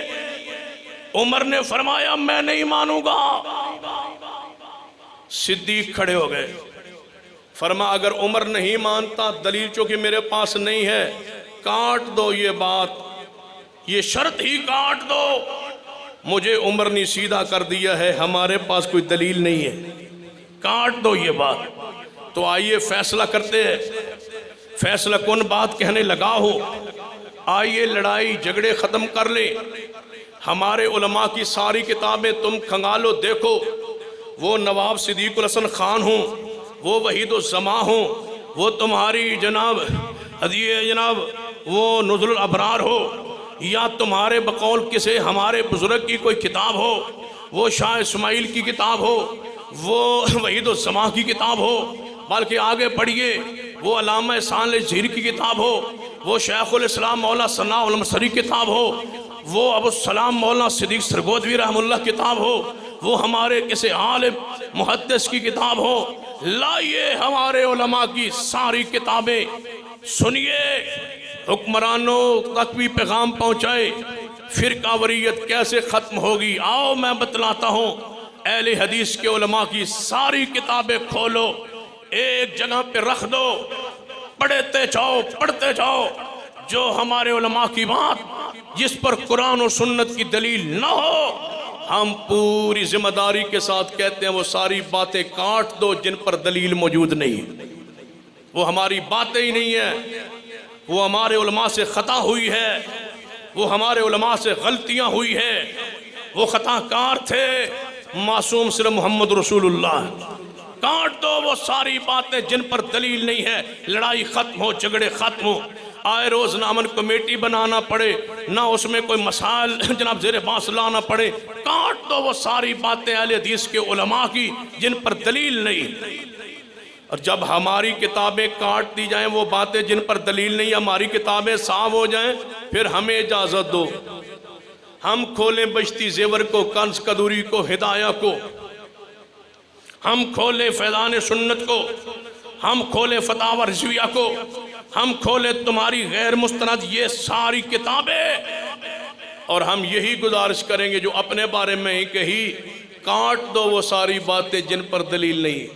उमर ने फरमाया मैं नहीं मानूंगा। सिद्दीक खड़े हो गए, फरमा अगर उमर नहीं मानता, दलील चूंकि मेरे पास नहीं है, काट दो ये बात, ये शर्त ही काट दो। मुझे उमर ने सीधा कर दिया है, हमारे पास कोई दलील नहीं है, काट दो ये बात। तो आइए फैसला करते हैं। फैसला कौन बात कहने लगा हो, आइए लड़ाई झगड़े ख़त्म कर ले। हमारे उलमा की सारी किताबें तुम खंगालो, देखो, वो नवाब सिद्दीकुल हसन खान हो, वो वहीदुज़्ज़मा हो, वो तुम्हारी जनाब हदिये जनाब वो नुज़ुल अबरार हो, या तुम्हारे बकौल किसे हमारे बुजुर्ग की कोई किताब हो, वो शाह इस्माइल की किताब हो, वो वहीदुज़्ज़मा की किताब हो, बल्कि आगे पढ़िए वो अल्लामा एहसान ज़हीर की किताब हो, वो शेखुल इस्लाम मौलाना सना उल मसरी किताब हो, वो अबू सलाम मौलाना सिद्दीक सरगोदवी रहमतुल्लाह किताब हो, वो हमारे किसी आलिम मुहद्दिस की किताब हो, लाइए हमारे उलमा की सारी किताबें, सुनिए, हुक्मरानों तक भी पैगाम पहुँचाए, फिरकावरियत कैसे ख़त्म होगी। आओ मैं बतलाता हूँ, अहले हदीस के उलमा की सारी किताबें खोलो, एक जगह पे रख दो, पढ़ते जाओ। जो हमारे उलमा की बात जिस पर कुरान और सुन्नत की दलील न हो, हम पूरी जिम्मेदारी के साथ कहते हैं वो सारी बातें काट दो जिन पर दलील मौजूद नहीं, वो हमारी बातें ही नहीं है, वो हमारे उलमा से खता हुई है, वो हमारे उलमा से गलतियां हुई है, वो खताकार थे, मासूम सिर्फ मोहम्मद रसूलुल्लाह। काट दो वो सारी बातें जिन पर दलील नहीं है, लड़ाई खत्म हो, झगड़े खत्म हो, आए रोज ना अमन कमेटी बनाना पड़े, ना उसमें कोई मसाइल जनाब ज़ेरे बांस लाना पड़े। काट दो वो सारी बातें अहले हदीस के उलमा की जिन पर दलील नहीं। और जब हमारी किताबें काट दी जाएं, वो बातें जिन पर दलील नहीं, हमारी किताबें साफ हो जाएं, फिर हमें इजाज़त दो, हम खोलें बश्ती ज़ेवर को, कंस कदूरी को, हिदाया को, हम खोलें फैज़ान सुन्नत को, हम खोलें फतावा रिज़विया को, हम खोलें तुम्हारी गैर मुस्तनद ये सारी किताबें, और हम यही गुजारिश करेंगे जो अपने बारे में ही कही, काट दो वो सारी बातें जिन पर दलील नहीं।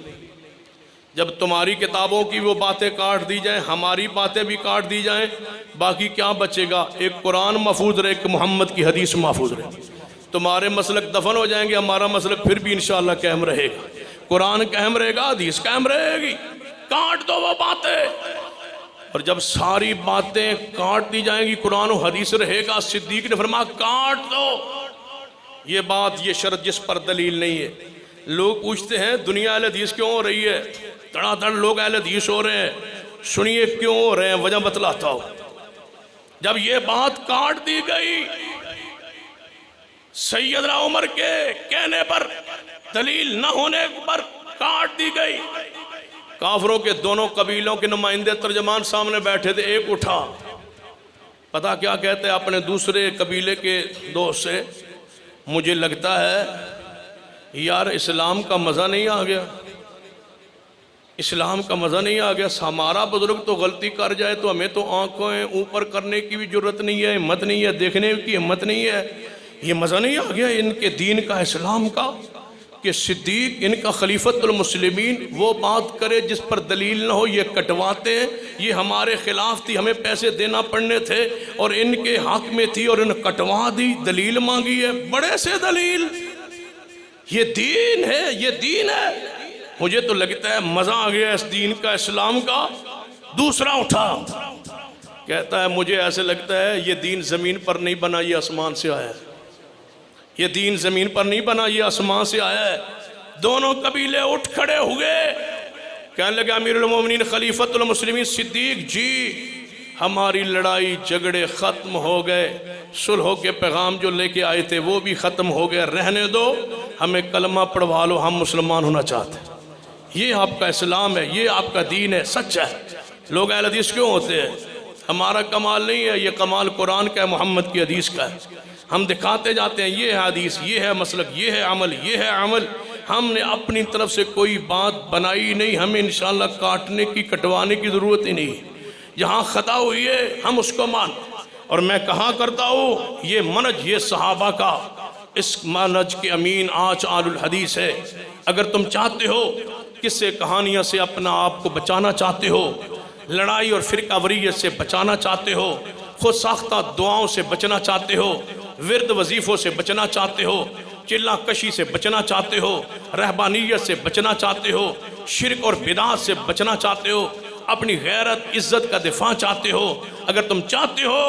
जब तुम्हारी किताबों की वो बातें काट दी जाएं, हमारी बातें भी काट दी जाएं, बाकी क्या बचेगा? एक कुरान महफूज रहे, एक मोहम्मद की हदीस महफूज रहे। तुम्हारे मसलक दफन हो जाएंगे, हमारा मसलक फिर भी इंशाअल्लाह कायम रहेगा, कुरान कायम रहेगा, हदीस कायम रहेगी। काट दो वो बातें, और जब सारी बातें काट दी जाएंगी, कुरान और हदीस रहेगा। सिद्दीक ने फरमाया काट दो ये बात, ये शर्त जिस पर दलील नहीं है। लोग पूछते हैं दुनिया अहले हदीस क्यों हो रही है, धड़ाधड़ लोग अहले हदीस हो रहे हैं, सुनिए क्यों हो रहे हैं, वजह बतलाता हूं। जब ये बात काट दी गई, सैयदना उमर के कहने पर, दलील न होने पर काट दी गई, काफरों के दोनों कबीलों के नुमाइंदे तर्जमान सामने बैठे थे। एक उठा, पता क्या कहते हैं अपने दूसरे कबीले के दोस्त से, मुझे लगता है यार इस्लाम का मज़ा नहीं आ गया, इस्लाम का मज़ा नहीं आ गया। हमारा बुजुर्ग तो गलती कर जाए तो हमें तो आंखें ऊपर करने की भी जरूरत नहीं है, हिम्मत नहीं है, देखने की हिम्मत नहीं है। ये मज़ा नहीं आ गया इनके दीन का, इस्लाम का, कि सिद्दीक इनका खलीफतुल मुस्लिमीन वो बात करे जिस पर दलील न हो, ये कटवाते हैं। ये हमारे खिलाफ थी, हमें पैसे देना पड़ने थे, और इनके हक में थी और इन्हें कटवा दी, दलील मांगी है, बड़े से दलील। ये दीन है, ये दीन है। मुझे तो लगता है मज़ा आ गया इस दीन का, इस्लाम का। दूसरा उठा, कहता है मुझे ऐसे लगता है ये दीन ज़मीन पर नहीं बना, ये आसमान से आया है। ये दीन ज़मीन पर नहीं बना, ये आसमान से आया है। दोनों कबीले उठ खड़े हुए, कहने लगे अमीरुल मोमिनीन खलीफतुल मुस्लिमीन सिद्दीक जी, हमारी लड़ाई झगड़े ख़त्म हो गए, सुलह के पैगाम जो लेके आए थे वो भी ख़त्म हो गए, रहने दो, हमें कलमा पढ़वा लो, हम मुसलमान होना चाहते हैं। ये आपका इस्लाम है, ये आपका दीन है, सच है। लोग अहले हदीस क्यों होते हैं? हमारा कमाल नहीं है, ये कमाल कुरान का है, मोहम्मद की हदीस का है। हम दिखाते जाते हैं ये है हदीस, ये है मसलक, ये है अमल, ये है अमल। हमने अपनी तरफ से कोई बात बनाई नहीं, हमें इंशाअल्लाह काटने की, कटवाने की ज़रूरत ही नहीं। जहाँ ख़ता हुई है हम उसको मान, और मैं कहा करता हूँ ये मनज, ये सहाबा का इस मनज के अमीन आच आलुल हदीस है। अगर तुम चाहते हो किस्से कहानियों से अपना आप को बचाना चाहते हो, लड़ाई और फिरकावरियत से बचाना चाहते हो, खुद साख्ता दुआओं से बचना चाहते हो, विरद वजीफ़ों से बचना चाहते हो, चिल्ला कशी से बचना चाहते हो, रहबानियत से बचना चाहते हो, शिरक और बिदात से बचना चाहते हो, अपनी गैरत इज़्ज़त का दिफा चाहते हो, अगर तुम चाहते हो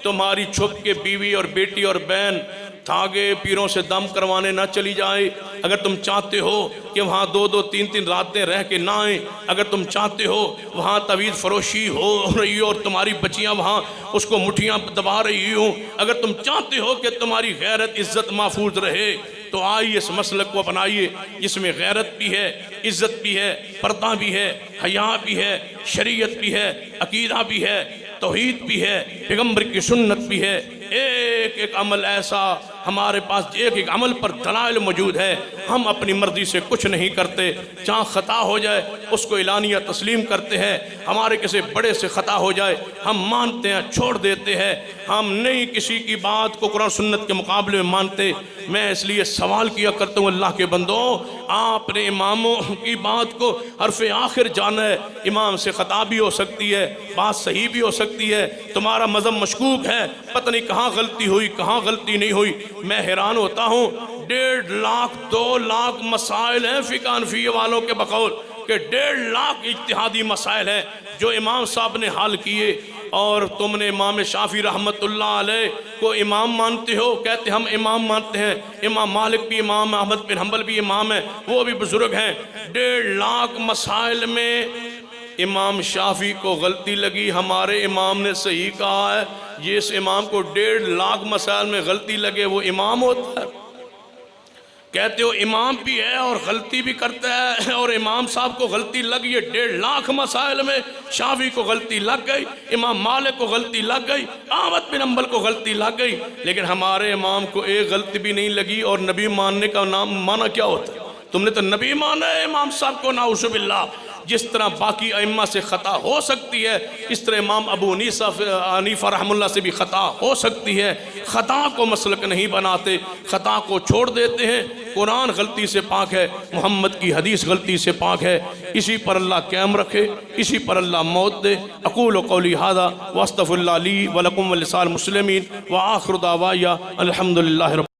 तुम्हारी छुप के बीवी और बेटी और बहन धागे पीरों से दम करवाने ना चली जाए। अगर तुम चाहते हो कि वहाँ 2-2 3-3 रातें रह के ना आए, अगर तुम चाहते हो वहाँ तवीज़ फरोशी हो रही हो और तुम्हारी बच्चियाँ वहाँ उसको मुठियाँ दबा रही हो, अगर तुम चाहते हो कि तुम्हारी गैरत इज़्ज़त महफूज रहे, तो आइए इस मसलक को अपनाइए जिसमें गैरत भी है, इज़्ज़त भी है, पर्दा भी है, हया भी है, शरीयत भी है, अकीदा भी है, तौहीद भी है, पैगम्बर की सुन्नत भी है। एक एक अमल ऐसा हमारे पास, एक एक अमल पर दलाइल मौजूद है। हम अपनी मर्जी से कुछ नहीं करते, जहाँ ख़ता हो जाए उसको एलानिया तस्लीम करते हैं। हमारे किसी बड़े से ख़ता हो जाए हम मानते हैं, छोड़ देते हैं। हम नहीं किसी की बात को कुरान सुन्नत के मुकाबले में मानते। मैं इसलिए सवाल किया करता हूँ, अल्लाह के बंदो, आपने इमामों की बात को हरफ़े आखिर जाना है। इमाम से ख़ता भी हो सकती है, बात सही भी हो सकती है, तुम्हारा मज़हब मशकूक है, पता नहीं कहाँ गलती हुई कहाँ गलती नहीं हुई। मैं हैरान होता हूँ, 1.5 लाख 2 लाख मसाइल हैं फ़िक़्ह हनफ़िय्या वालों के बकौल के 1.5 लाख इज्तिहादी मसाइल हैं जो इमाम साहब ने हल किए, और तुमने इमाम शाफी रहमतुल्लाह अलैह को इमाम मानते हो, कहते हम इमाम मानते हैं। इमाम मालिक भी इमाम है, अहमद बिन हम्बल भी इमाम है, वो भी बुजुर्ग हैं। 1.5 लाख मसाइल में इमाम शाफी को गलती लगी, हमारे इमाम ने सही कहा है। जिस इमाम को 1.5 लाख मसाइल में गलती लगे वो इमाम होता है? कहते हो इमाम भी है और गलती भी करता है, और इमाम साहब को गलती लगी है 1.5 लाख मसाइल में। शाफी को गलती लग गई, इमाम मालिक को गलती लग गई, अहमद बिन हम्बल को गलती लग गई, लेकिन हमारे इमाम को एक गलती भी नहीं लगी। और नबी मानने का नाम माना क्या होता है? तुमने तो नबी माना है इमाम साहब को, नाउज़ुबिल्लाह। जिस तरह बाकी अइम्मा से ख़ता हो सकती है, इस तरह इमाम अबू हनीफा रहमुल्लाह से भी ख़ता हो सकती है। ख़ता को मसलक नहीं बनाते, ख़ता को छोड़ देते हैं। कुरान गलती से पाक है, मोहम्मद की हदीस गलती से पाक है। इसी पर अल्लाह क़याम रखे, इसी पर अल्लाह मौत दे। अक़ूलु क़ौली हाज़ा व अस्तग़फ़िरुल्लाह ली व लकुम व लिसाइल मुस्लिमीन व आख़िरु दावाया अल्हम्दुलिल्लाहि।